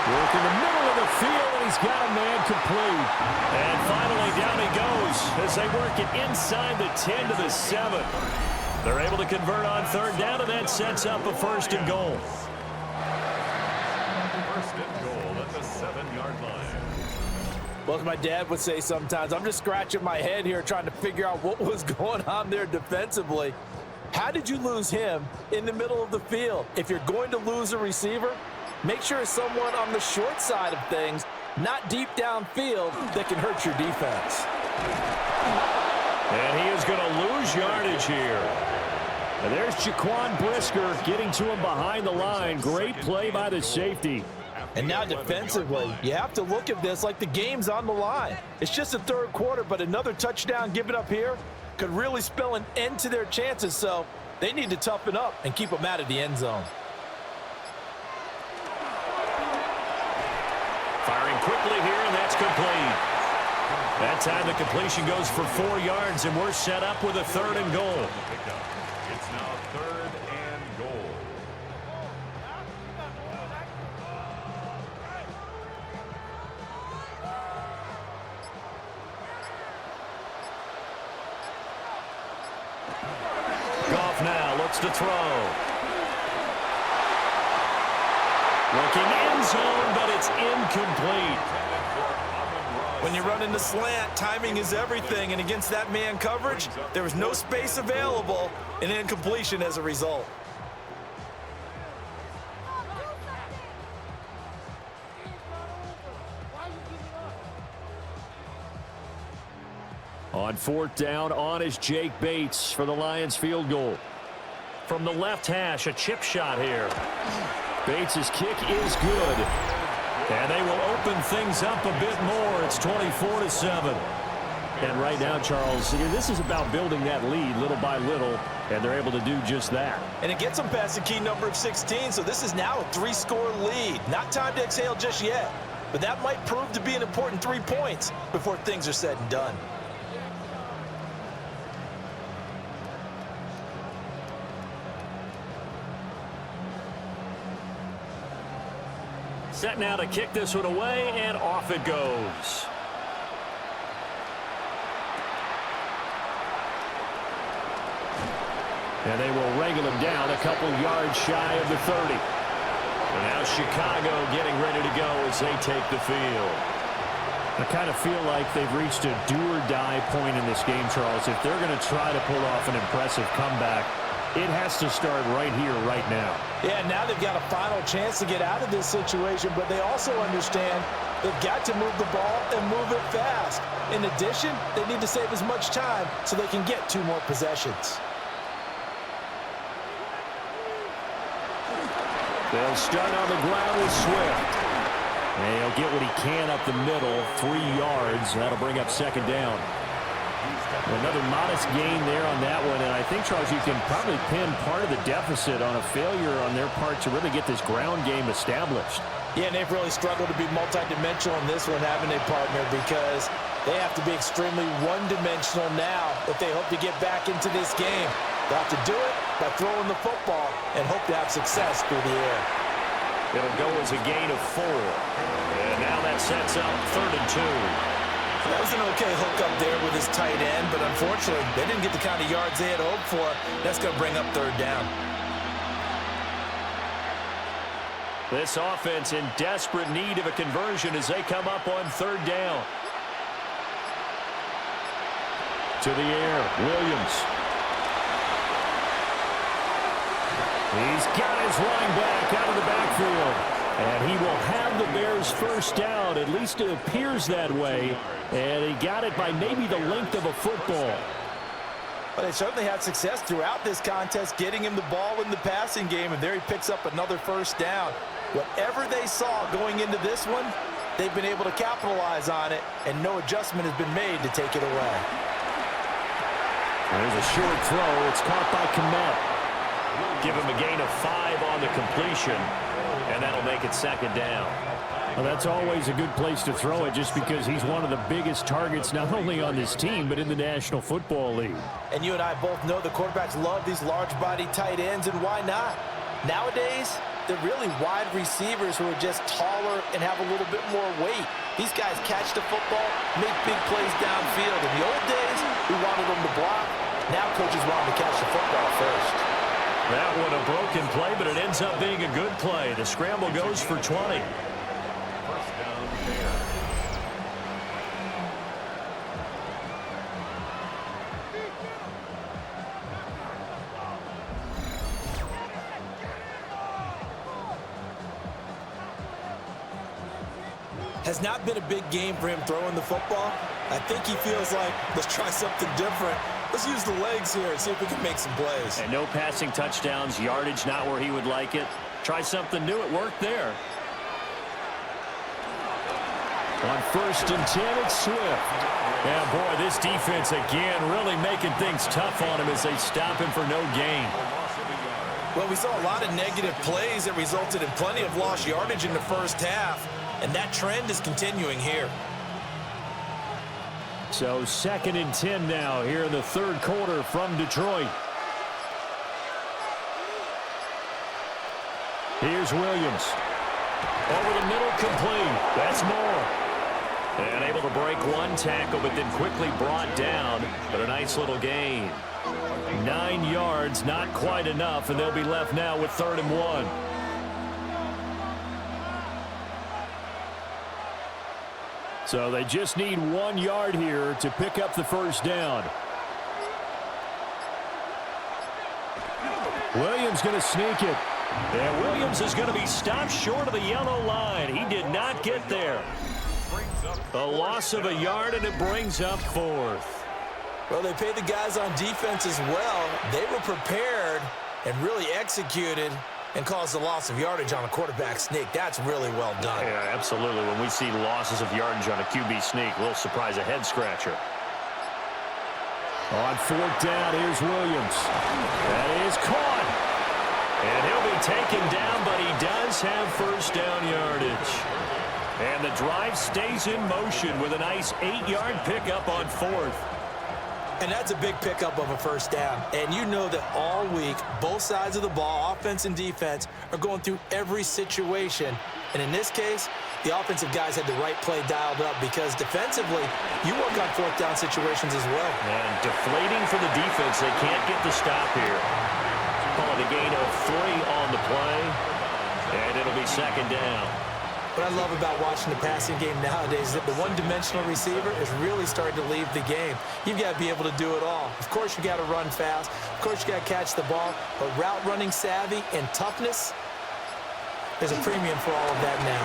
Work in the middle of the field, and he's got a man complete. And finally, down he goes as they work it inside the 10 to the 7. They're able to convert on 3rd down, and that sets up a 1st and goal. 1st and goal at the 7-yard line. Well, as my dad would say sometimes, I'm just scratching my head here trying to figure out what was going on there defensively. How did you lose him in the middle of the field? If you're going to lose a receiver, make sure it's someone on the short side of things, not deep downfield, that can hurt your defense. And he is going to lose yardage here. And there's Jaquan Brisker getting to him behind the line. Great play by the safety. And now defensively, you have to look at this like the game's on the line. It's just the 3rd quarter, but another touchdown given up here could really spell an end to their chances, so they need to toughen up and keep them out of the end zone. Firing quickly here, and that's complete. That time the completion goes for 4 yards, and we're set up with a 3rd and goal. It's now 3rd and goal. Goff now looks to throw. Looking end zone, but it's incomplete. When you're running the slant, timing is everything, and against that man coverage, there was no space available, and incompletion as a result. On 4th down, on is Jake Bates for the Lions field goal. From the left hash, a chip shot here. Bates' kick is good. And they will open things up a bit more. It's 24-7. And right now, Charles, this is about building that lead little by little, and they're able to do just that. And it gets them past the key number of 16, so this is now a 3-score lead. Not time to exhale just yet, but that might prove to be an important 3 points before things are said and done. Set now to kick this one away, and off it goes. And they will wrangle him down a couple yards shy of the 30. And now Chicago getting ready to go as they take the field. I kind of feel like they've reached a do-or-die point in this game, Charles. If they're going to try to pull off an impressive comeback, it has to start right here, right now. Yeah, now they've got a final chance to get out of this situation, but they also understand they've got to move the ball and move it fast. In addition, they need to save as much time so they can get 2 more possessions. They'll start on the ground with Swift. And he'll get what he can up the middle, 3 yards. That'll bring up second down. Another modest gain there on that one, and I think, Charles, you can probably pin part of the deficit on a failure on their part to really get this ground game established. Yeah, and they've really struggled to be multidimensional in this one, having a partner, because they have to be extremely one-dimensional now if they hope to get back into this game. They'll have to do it by throwing the football and hope to have success through the air. It'll go as a gain of 4. And now that sets up 3rd and 2. That was an okay hook up there with his tight end, but unfortunately, they didn't get the kind of yards they had hoped for. That's going to bring up 3rd down. This offense in desperate need of a conversion as they come up on 3rd down. To the air, Williams. He's got his running back out of the backfield. And he will have the Bears first down. At least it appears that way. And he got it by maybe the length of a football. But they certainly had success throughout this contest, getting him the ball in the passing game, and there he picks up another first down. Whatever they saw going into this one, they've been able to capitalize on it, and no adjustment has been made to take it away. There's a short throw. It's caught by Kmet. Give him a gain of 5 on the completion, and that'll make it second down. Well, that's always a good place to throw it just because he's one of the biggest targets not only on this team but in the National Football League. And you and I both know the quarterbacks love these large-body tight ends, and why not? Nowadays, they're really wide receivers who are just taller and have a little bit more weight. These guys catch the football, make big plays downfield. In the old days, we wanted them to block. Now coaches want them to catch the football first. That one a broken play, but it ends up being a good play. The scramble goes for 20. Has not been a big game for him throwing the football. I think he feels like, let's try something different. Let's use the legs here and see if we can make some plays. And no passing touchdowns, yardage not where he would like it. Try something new, it worked there. On 1st and 10, it's Swift. Yeah, boy, this defense again really making things tough on him as they stop him for no gain. Well, we saw a lot of negative plays that resulted in plenty of lost yardage in the first half. And that trend is continuing here. So 2nd and 10 now here in the 3rd quarter from Detroit. Here's Williams. Over the middle, complete. That's more. And able to break one tackle, but then quickly brought down. But a nice little gain. 9 yards, not quite enough, and they'll be left now with 3rd and 1. So they just need 1 yard here to pick up the first down. Williams going to sneak it. And Williams is going to be stopped short of the yellow line. He did not get there. A loss of a yard, and it brings up 4th. Well, they paid the guys on defense as well. They were prepared and really executed and caused a loss of yardage on a quarterback sneak. That's really well done. Yeah, absolutely. When we see losses of yardage on a QB sneak, a little surprise, a head-scratcher. On 4th down, here's Williams. That is caught. And he'll be taken down, but he does have first down yardage. And the drive stays in motion with a nice 8-yard pickup on 4th. And that's a big pickup of a first down. And you know that all week, both sides of the ball, offense and defense, are going through every situation. And in this case, the offensive guys had the right play dialed up because defensively, you work on 4th down situations as well. And deflating for the defense. They can't get the stop here. Call it a gain of 3 on the play. And it'll be 2nd down. What I love about watching the passing game nowadays is that the one-dimensional receiver is really starting to leave the game. You've got to be able to do it all. Of course, you got to run fast. Of course, you got to catch the ball. But route running savvy and toughness, there's a premium for all of that now.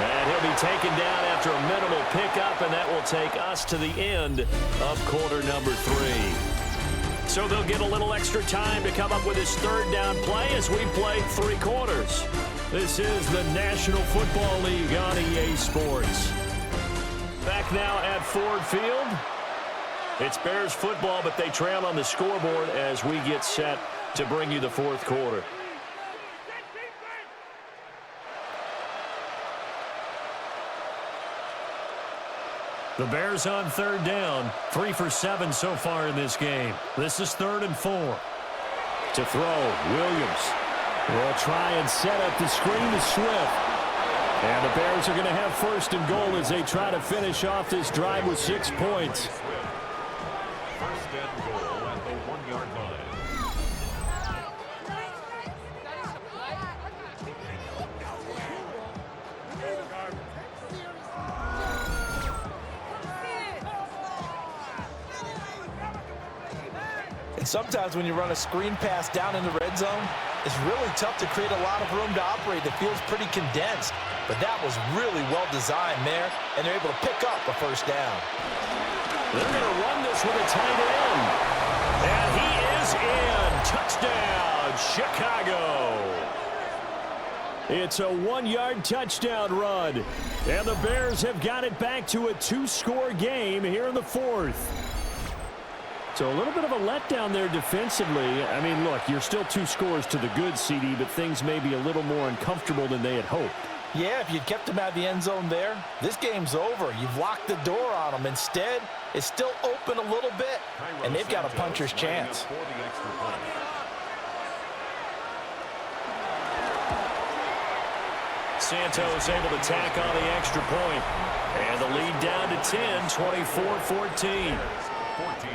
And he'll be taken down after a minimal pickup, and that will take us to the end of quarter number 3. So they'll get a little extra time to come up with his third down play as we play 3 quarters. This is the National Football League on EA Sports. Back now at Ford Field. It's Bears football, but they trail on the scoreboard as we get set to bring you the 4th quarter. The Bears on 3rd down, 3 for 7 so far in this game. This is 3rd and 4. To throw, Williams will try and set up the screen to Swift. And the Bears are going to have 1st and goal as they try to finish off this drive with 6 points. 1st and goal at the 1-yard line. And sometimes when you run a screen pass down in the red zone, it's really tough to create a lot of room to operate. The field's pretty condensed. But that was really well designed there, and they're able to pick up a 1st down. They're going to run this with a tight end. And he is in. Touchdown, Chicago. It's a 1-yard touchdown run. And the Bears have got it back to a 2-score game here in the 4th. So a little bit of a letdown there defensively. I mean, look, you're still 2 scores to the good, CD, but things may be a little more uncomfortable than they had hoped. Yeah, if you'd kept them out of the end zone there, this game's over. You've locked the door on them. Instead, it's still open a little bit, and they've got a puncher's chance. Santos able to tack on the extra point. And the lead down to 10, 24-14. 14.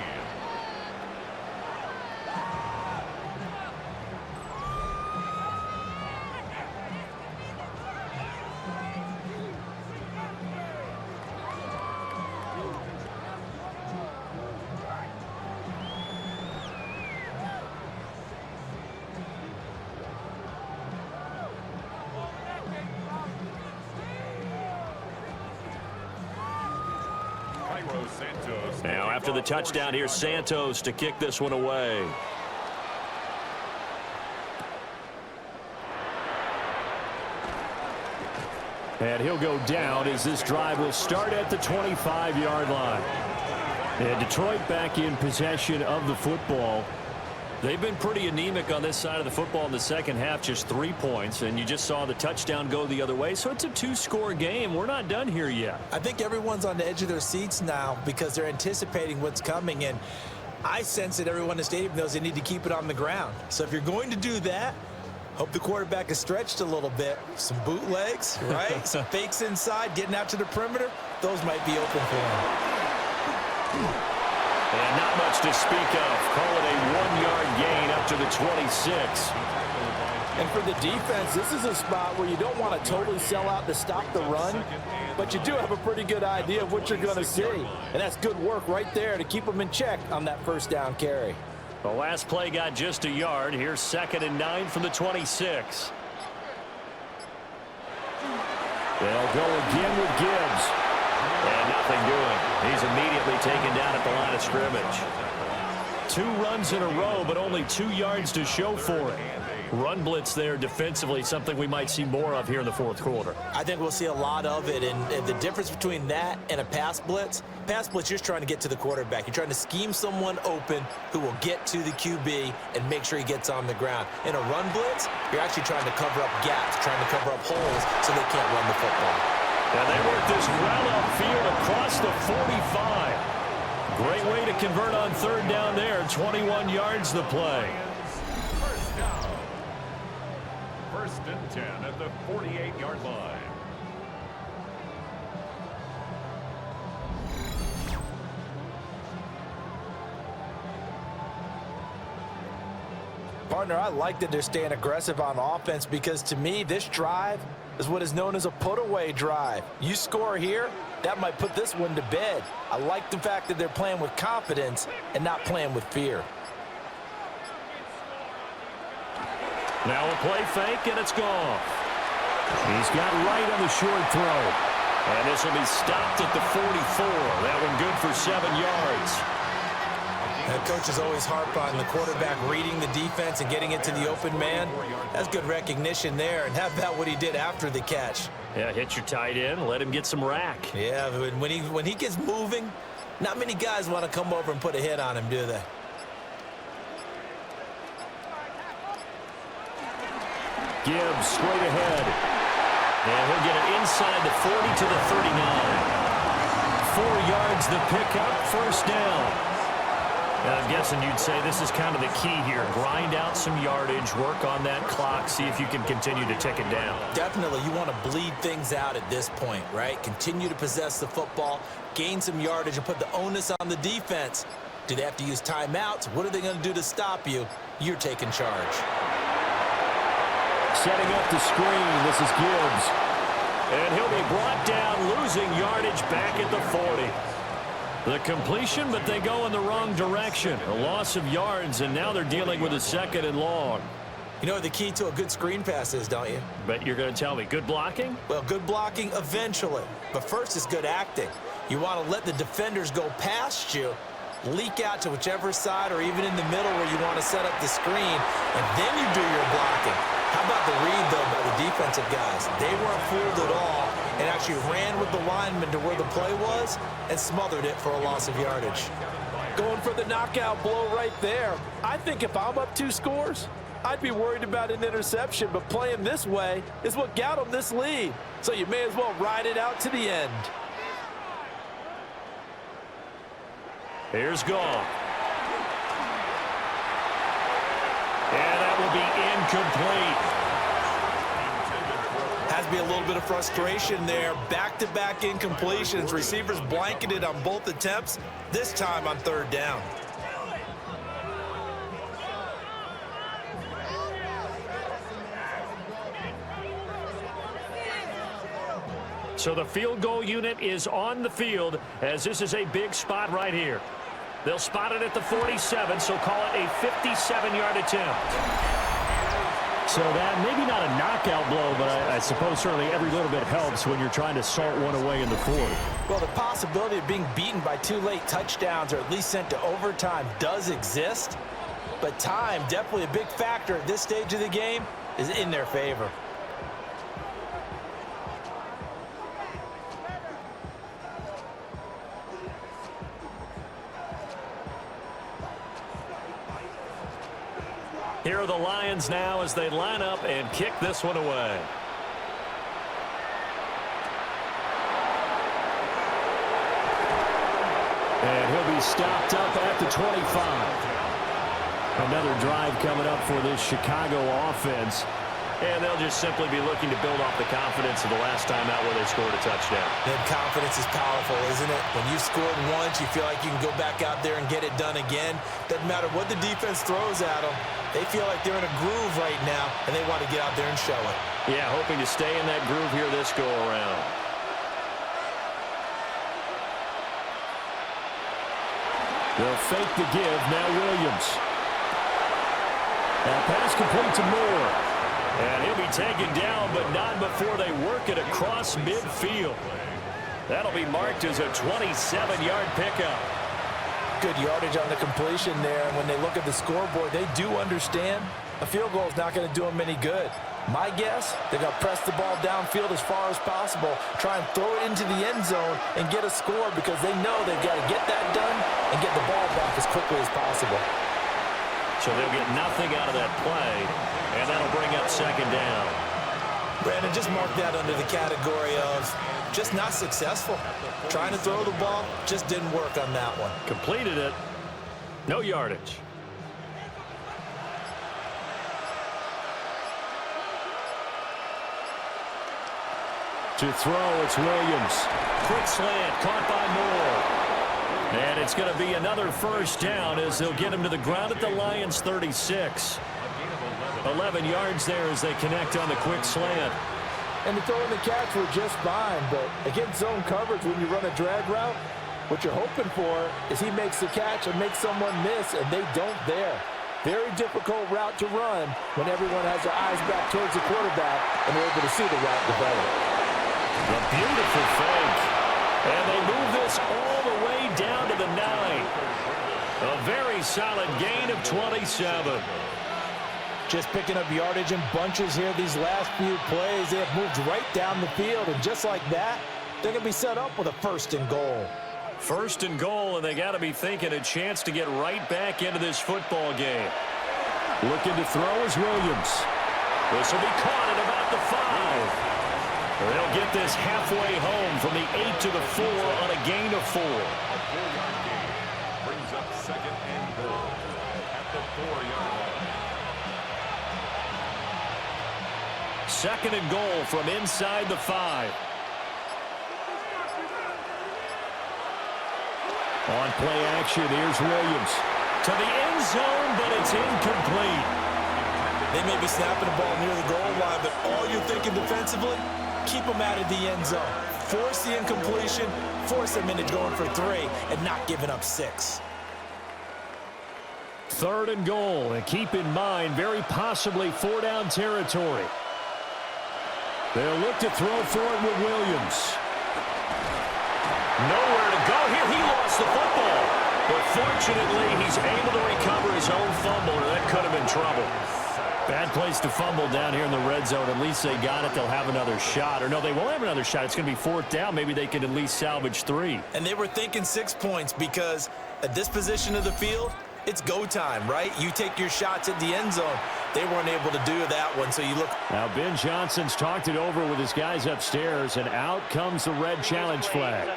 Now after the touchdown, here's Santos to kick this one away. And he'll go down as this drive will start at the 25-yard line. And Detroit back in possession of the football. They've been pretty anemic on this side of the football in the second half, just 3 points, and you just saw the touchdown go the other way. So it's a 2-score game. We're not done here yet. I think everyone's on the edge of their seats now because they're anticipating what's coming, and I sense that everyone in the stadium knows they need to keep it on the ground. So if you're going to do that, hope the quarterback is stretched a little bit. Some bootlegs, right? Some fakes inside, getting out to the perimeter. Those might be open for him. And not much to speak of. Call it a 1-yard gain up to the 26. And for the defense, this is a spot where you don't want to totally sell out to stop the run, but you do have a pretty good idea of what you're going to see. And that's good work right there to keep them in check on that 1st down carry. The last play got just a yard. Here's 2nd and 9 from the 26. They'll go again with Gibbs. And nothing doing. He's immediately taken down at the line of scrimmage. 2 runs in a row, but only 2 yards to show for it. Run blitz there defensively, something we might see more of here in the 4th quarter. I think we'll see a lot of it, and the difference between that and a pass blitz, you're just trying to get to the quarterback. You're trying to scheme someone open who will get to the QB and make sure he gets on the ground. In a run blitz, you're actually trying to cover up gaps, trying to cover up holes so they can't run the football. And they work this well upfield across the 45. Great way to convert on 3rd down there. 21 yards the play. 1st down. 1st and 10 at the 48-yard line. Partner, I like that they're staying aggressive on offense because to me, this drive is what is known as a put-away drive. You score here, that might put this one to bed. I like the fact that they're playing with confidence and not playing with fear. Now a play fake, and it's gone. He's got right on the short throw. And this will be stopped at the 44. That one good for 7 yards. And coaches always harp on the quarterback reading the defense and getting it to the open man. That's good recognition there. And how about what he did after the catch? Yeah, hit your tight end, let him get some rack. Yeah, when he gets moving, not many guys want to come over and put a hit on him, do they? Gibbs straight ahead. And he'll get it inside the 40 to the 39. 4 yards the pickup, first down. And I'm guessing you'd say this is kind of the key here. Grind out some yardage, work on that clock, see if you can continue to tick it down. Definitely. You want to bleed things out at this point, right? Continue to possess the football, gain some yardage, and put the onus on the defense. Do they have to use timeouts? What are they going to do to stop you? You're taking charge. Setting up the screen, this is Gibbs. And he'll be brought down, losing yardage back at the 40. The completion, but they go in the wrong direction. A loss of yards, and now they're dealing with a 2nd and long. You know what the key to a good screen pass is, don't you? But you're going to tell me, good blocking? Well, good blocking eventually. But first is good acting. You want to let the defenders go past you, leak out to whichever side or even in the middle where you want to set up the screen, and then you do your blocking. How about the read, though, by the defensive guys? They weren't fooled at all and actually ran with the lineman to where the play was and smothered it for a loss of yardage. Going for the knockout blow right there. I think if I'm up 2 scores, I'd be worried about an interception, but playing this way is what got them this lead. So you may as well ride it out to the end. Here's Goff. And that will be incomplete. Has to be a little bit of frustration there. Back-to-back incompletions. Receivers blanketed on both attempts, this time on 3rd down. So the field goal unit is on the field as this is a big spot right here. They'll spot it at the 47, so call it a 57-yard attempt. So that, maybe not a knockout blow, but I suppose certainly every little bit helps when you're trying to salt one away in the 4th. Well, the possibility of being beaten by 2 late touchdowns or at least sent to overtime does exist, but time, definitely a big factor at this stage of the game, is in their favor. Here are the Lions now as they line up and kick this one away. And he'll be stopped up at the 25. Another drive coming up for this Chicago offense. And they'll just simply be looking to build off the confidence of the last time out where they scored a touchdown. That confidence is powerful, isn't it? When you scored once, you feel like you can go back out there and get it done again. Doesn't matter what the defense throws at them. They feel like they're in a groove right now, and they want to get out there and show it. Yeah, hoping to stay in that groove here this go-around. They'll fake the give. Now Williams. That pass complete to Moore. And he'll be taken down, but not before they work it across midfield. That'll be marked as a 27-yard pickup. Good yardage on the completion there, and when they look at the scoreboard, they do understand a field goal is not going to do them any good. My guess, they're going to press the ball downfield as far as possible, try and throw it into the end zone and get a score because they know they've got to get that done and get the ball back as quickly as possible. So they'll get nothing out of that play, and that'll bring up 2nd down. Brandon, just mark that under the category of just not successful. Trying to throw the ball, just didn't work on that one. Completed it. No yardage. To throw, it's Williams. Quick slant, caught by Moore. And it's going to be another first down as they'll get him to the ground at the Lions' 36. 11 yards there as they connect on the quick slant. And the throw and the catch were just fine, but against zone coverage when you run a drag route, what you're hoping for is he makes the catch and makes someone miss, and they don't there. Very difficult route to run when everyone has their eyes back towards the quarterback and they're able to see the route develop. A beautiful fake. And they move this all the way down to the 9. A very solid gain of 27. Just picking up yardage in bunches here these last few plays. They have moved right down the field, and just like that, they're going to be set up with a 1st and goal. 1st and goal, and they got to be thinking a chance to get right back into this football game. Looking to throw is Williams. This will be caught at about the 5. They'll get this halfway home from the 8 to the 4 on a gain of 4. A 4-yard gain brings up 2nd and goal at the 4-yard line. 2nd and goal from inside the 5. On play action, here's Williams. To the end zone, but it's incomplete. They may be snapping the ball near the goal line, but all you're thinking defensively, keep them out of the end zone. Force the incompletion, force them into going for 3, and not giving up 6. 3rd and goal, and keep in mind, very possibly 4-down territory. They'll look to throw for it with Williams. Nowhere to go here. He lost the football. But fortunately, he's able to recover his own fumble, or that could have been trouble. Bad place to fumble down here in the red zone. At least they got it. They'll have another shot. Or no, they won't have another shot. It's going to be 4th down. Maybe they can at least salvage 3. And they were thinking 6 points because at this position of the field, it's go time, right? You take your shots at the end zone. They weren't able to do that one, so you look. Now Ben Johnson's talked it over with his guys upstairs, and out comes the red challenge flag.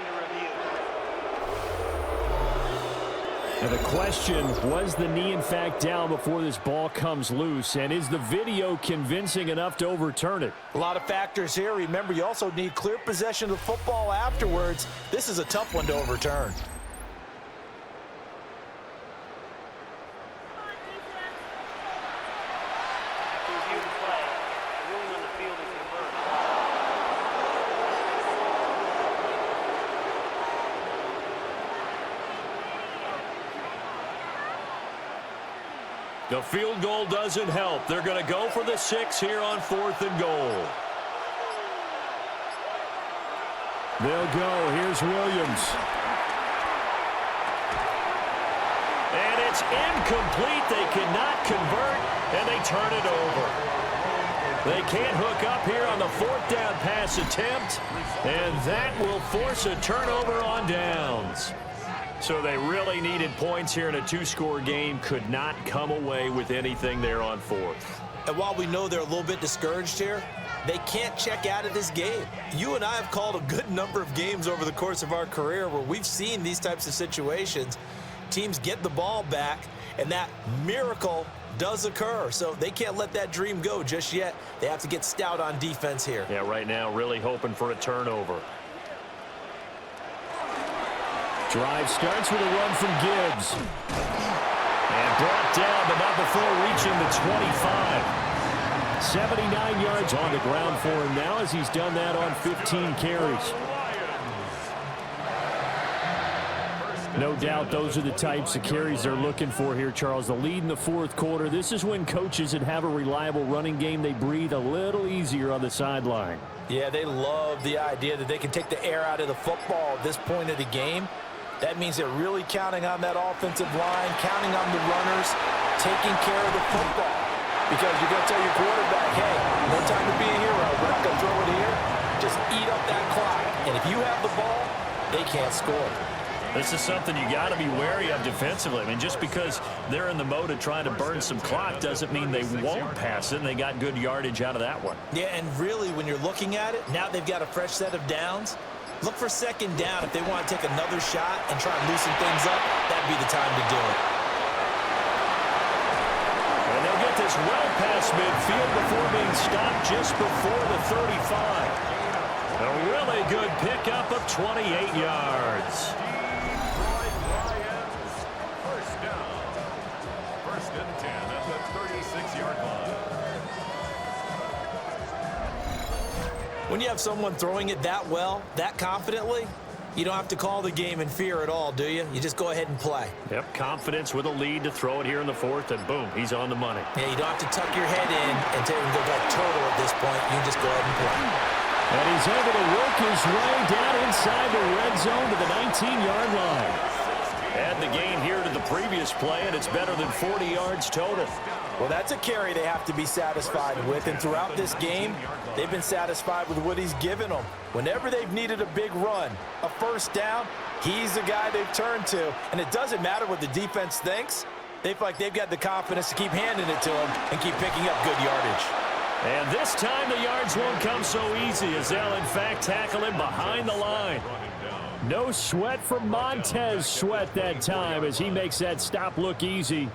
Now the question, was the knee in fact down before this ball comes loose, and is the video convincing enough to overturn it? A lot of factors here. Remember, you also need clear possession of the football afterwards. This is a tough one to overturn. The field goal doesn't help. They're going to go for the 6 here on 4th and goal. They'll go. Here's Williams. And it's incomplete. They cannot convert, and they turn it over. They can't hook up here on the 4th down pass attempt, and that will force a turnover on downs. So they really needed points here in a 2-score game. Could not come away with anything there on 4th. And while we know they're a little bit discouraged here, they can't check out of this game. You and I have called a good number of games over the course of our career where we've seen these types of situations. Teams get the ball back, and that miracle does occur. So they can't let that dream go just yet. They have to get stout on defense here. Yeah, right now really hoping for a turnover. Drive starts with a run from Gibbs. And brought down, but not before reaching the 25. 79 yards on the ground for him now as he's done that on 15 carries. No doubt those are the types of carries they're looking for here, Charles. The lead in the 4th quarter. This is when coaches that have a reliable running game, they breathe a little easier on the sideline. Yeah, they love the idea that they can take the air out of the football at this point of the game. That means they're really counting on that offensive line, counting on the runners, taking care of the football. Because you're going to tell your quarterback, hey, no time to be a hero. We're not going to throw it here. Just eat up that clock. And if you have the ball, they can't score. This is something you got to be wary of defensively. I mean, just because they're in the mode of trying to burn some clock doesn't mean they won't pass it, and they got good yardage out of that one. Yeah, and really, when you're looking at it, now they've got a fresh set of downs. Look for 2nd down. If they want to take another shot and try and loosen things up, that'd be the time to do it. And they'll get this well past midfield before being stopped just before the 35. A really good pickup of 28 yards. First down. 1st and 10 at the 36-yard line. When you have someone throwing it that well, that confidently, you don't have to call the game in fear at all, do you? You just go ahead and play. Yep, confidence with a lead to throw it here in the 4th, and boom, he's on the money. Yeah, you don't have to tuck your head in and go back total at this point. You can just go ahead and play. And he's able to work his way down inside the red zone to the 19-yard line. Add the gain here to the previous play, and it's better than 40 yards total. Well, that's a carry they have to be satisfied with, and throughout this game, they've been satisfied with what he's given them. Whenever they've needed a big run, a first down, he's the guy they've turned to, and it doesn't matter what the defense thinks. They feel like they've got the confidence to keep handing it to him and keep picking up good yardage. And this time the yards won't come so easy as they'll, in fact, tackle him behind the line. No sweat from Montez Sweat that time as he makes that stop look easy.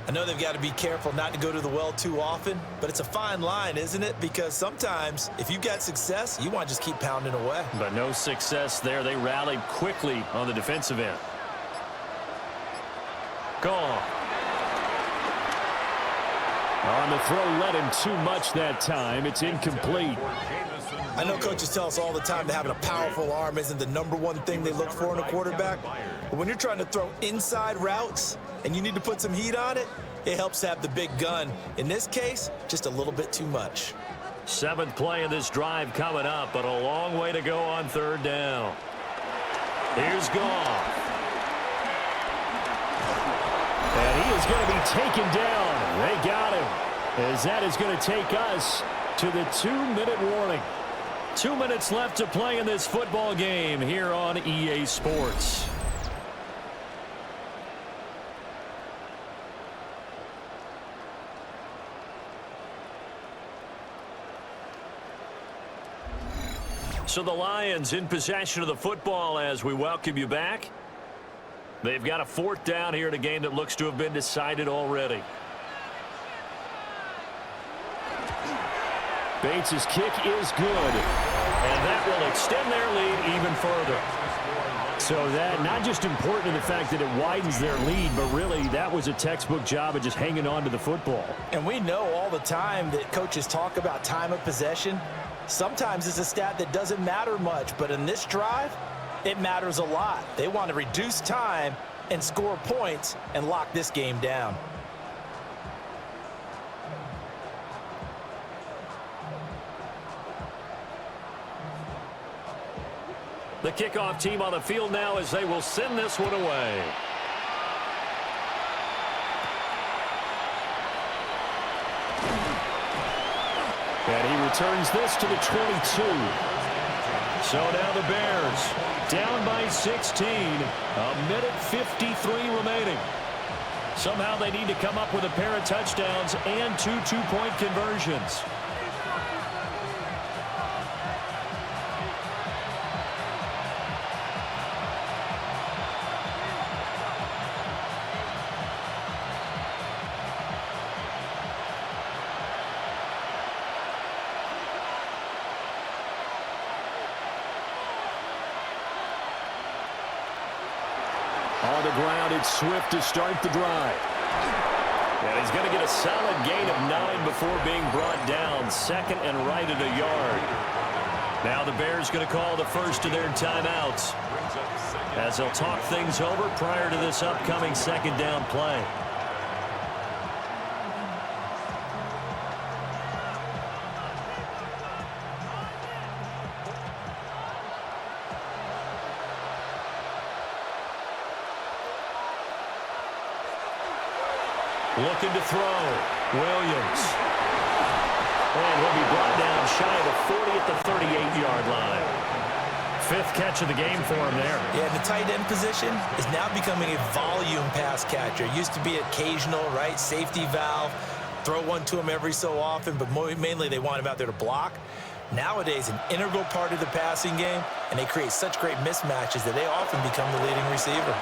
I know they've got to be careful not to go to the well too often, but it's a fine line, isn't it? Because sometimes if you've got success, you want to just keep pounding away. But no success there. They rallied quickly on the defensive end. Gone. On the throw, led him too much that time. It's incomplete. I know coaches tell us all the time that having a powerful arm isn't the #1 thing they look for in a quarterback. But when you're trying to throw inside routes and you need to put some heat on it, it helps to have the big gun. In this case, just a little bit too much. 7th play of this drive coming up, but a long way to go on 3rd down. Here's Goff. And he is going to be taken down. They got him, as that is going to take us to the 2-minute warning. 2 minutes left to play in this football game here on EA Sports. So the Lions in possession of the football as we welcome you back. They've got a 4th down here in a game that looks to have been decided already. Bates' kick is good, and that will extend their lead even further. So that not just important in the fact that it widens their lead, but really that was a textbook job of just hanging on to the football. And we know all the time that coaches talk about time of possession. Sometimes it's a stat that doesn't matter much, but in this drive, it matters a lot. They want to reduce time and score points and lock this game down. The kickoff team on the field now as they will send this one away. And he returns this to the 22. So now the Bears down by 16. A minute 53 remaining. Somehow they need to come up with a pair of touchdowns and 2 two-point conversions. On the ground, it's Swift to start the drive. And he's going to get a solid gain of 9 before being brought down. 2nd and right at a yard. Now the Bears going to call the first of their timeouts as they'll talk things over prior to this upcoming 2nd down play. Looking to throw. Williams. And he'll be brought down shy of the 40 at the 38-yard line. 5th catch of the game for him there. Yeah, the tight end position is now becoming a volume pass catcher. It used to be occasional, right? Safety valve. Throw one to him every so often, but mainly they want him out there to block. Nowadays, an integral part of the passing game, and they create such great mismatches that they often become the leading receiver.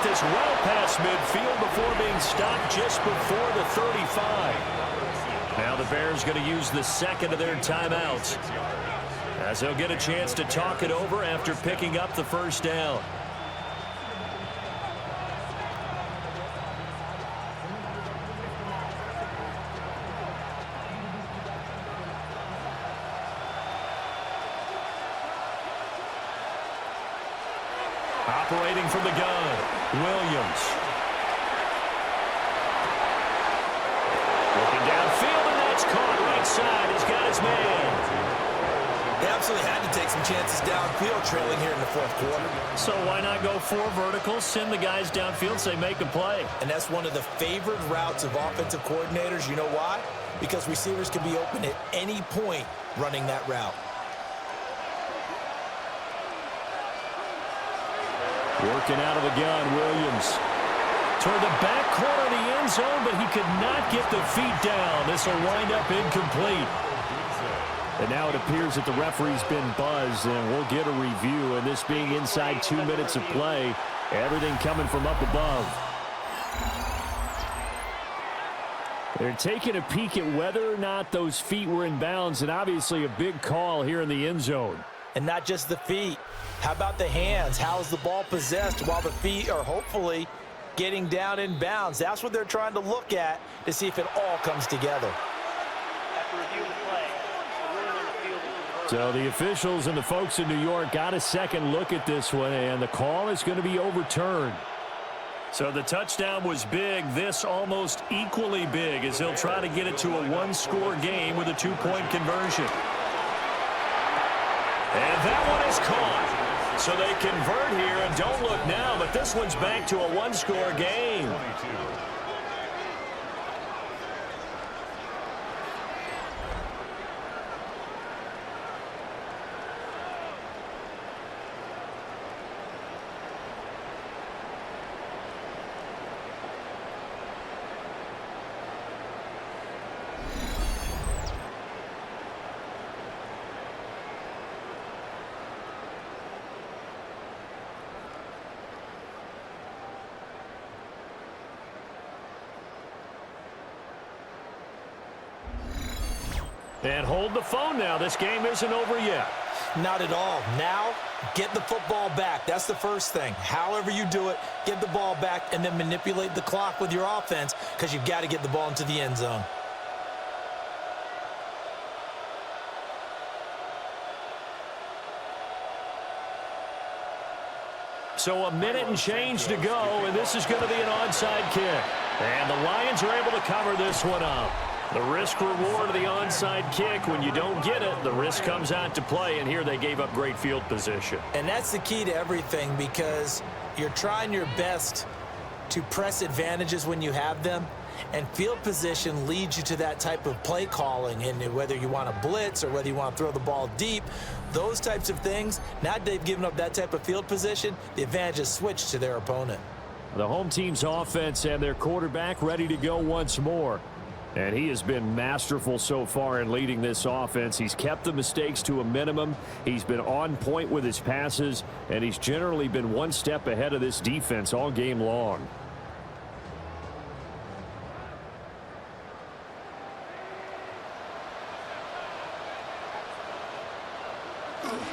This well past midfield before being stopped just before the 35. Now the Bears going to use the 2nd of their timeouts as they'll get a chance to talk it over after picking up the 1st down. Operating from the gun, Williams. Looking downfield, and that's caught right side. He's got his man. Yeah, absolutely had to take some chances downfield trailing here in the fourth quarter. So why not go 4 verticals, send the guys downfield, say make a play? And that's one of the favored routes of offensive coordinators. You know why? Because receivers can be open at any point running that route. Working out of the gun, Williams. Toward the back corner of the end zone, but he could not get the feet down. This will wind up incomplete. And now it appears that the referee's been buzzed, and we'll get a review. And this being inside 2 minutes of play, everything coming from up above. They're taking a peek at whether or not those feet were in bounds, and obviously a big call here in the end zone. And not just the feet. How about the hands? How is the ball possessed while the feet are hopefully getting down in bounds? That's what they're trying to look at to see if it all comes together. After reviewing the play, the ruling on the field is reversed. So the officials and the folks in New York got a second look at this one, and the call is going to be overturned. So the touchdown was big. This almost equally big as they'll try to get it to a 1-score game with a 2-point conversion. And that one is caught. So they convert here, and don't look now, but this one's back to a 1-score game. And hold the phone now. This game isn't over yet. Not at all. Now, get the football back. That's the first thing. However you do it, get the ball back and then manipulate the clock with your offense because you've got to get the ball into the end zone. So a minute and change to go, and this is going to be an onside kick. And the Lions are able to cover this one up. The risk-reward of the onside kick, when you don't get it, the risk comes out to play, and here they gave up great field position. And that's the key to everything because you're trying your best to press advantages when you have them, and field position leads you to that type of play calling. And whether you want to blitz or whether you want to throw the ball deep, those types of things, now they've given up that type of field position, the advantage is switched to their opponent. The home team's offense and their quarterback ready to go once more. And he has been masterful so far in leading this offense. He's kept the mistakes to a minimum. He's been on point with his passes, and he's generally been one step ahead of this defense all game long.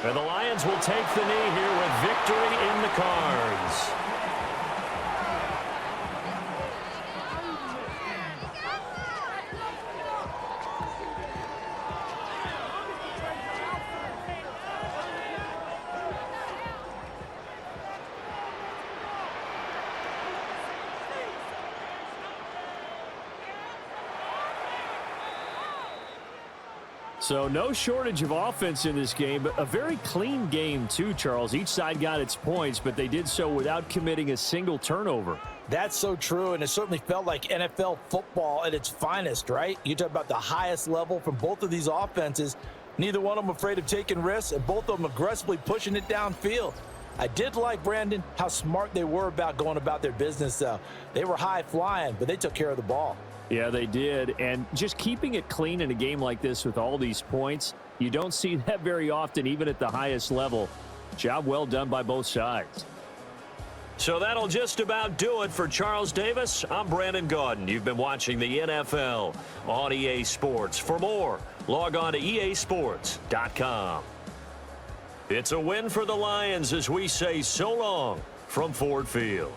And the Lions will take the knee here with victory in the cards. So no shortage of offense in this game, but a very clean game too, Charles. Each side got its points, but they did so without committing a single turnover. That's so true, and it certainly felt like NFL football at its finest, right? You talk about the highest level from both of these offenses. Neither one of them afraid of taking risks, and both of them aggressively pushing it downfield. I did like, Brandon, how smart they were about going about their business, though. They were high flying, but they took care of the ball. Yeah, they did. And just keeping it clean in a game like this with all these points, you don't see that very often, even at the highest level. Job well done by both sides. So that'll just about do it for Charles Davis. I'm Brandon Gaudin. You've been watching the NFL on EA Sports. For more, log on to easports.com. It's a win for the Lions as we say so long from Ford Field.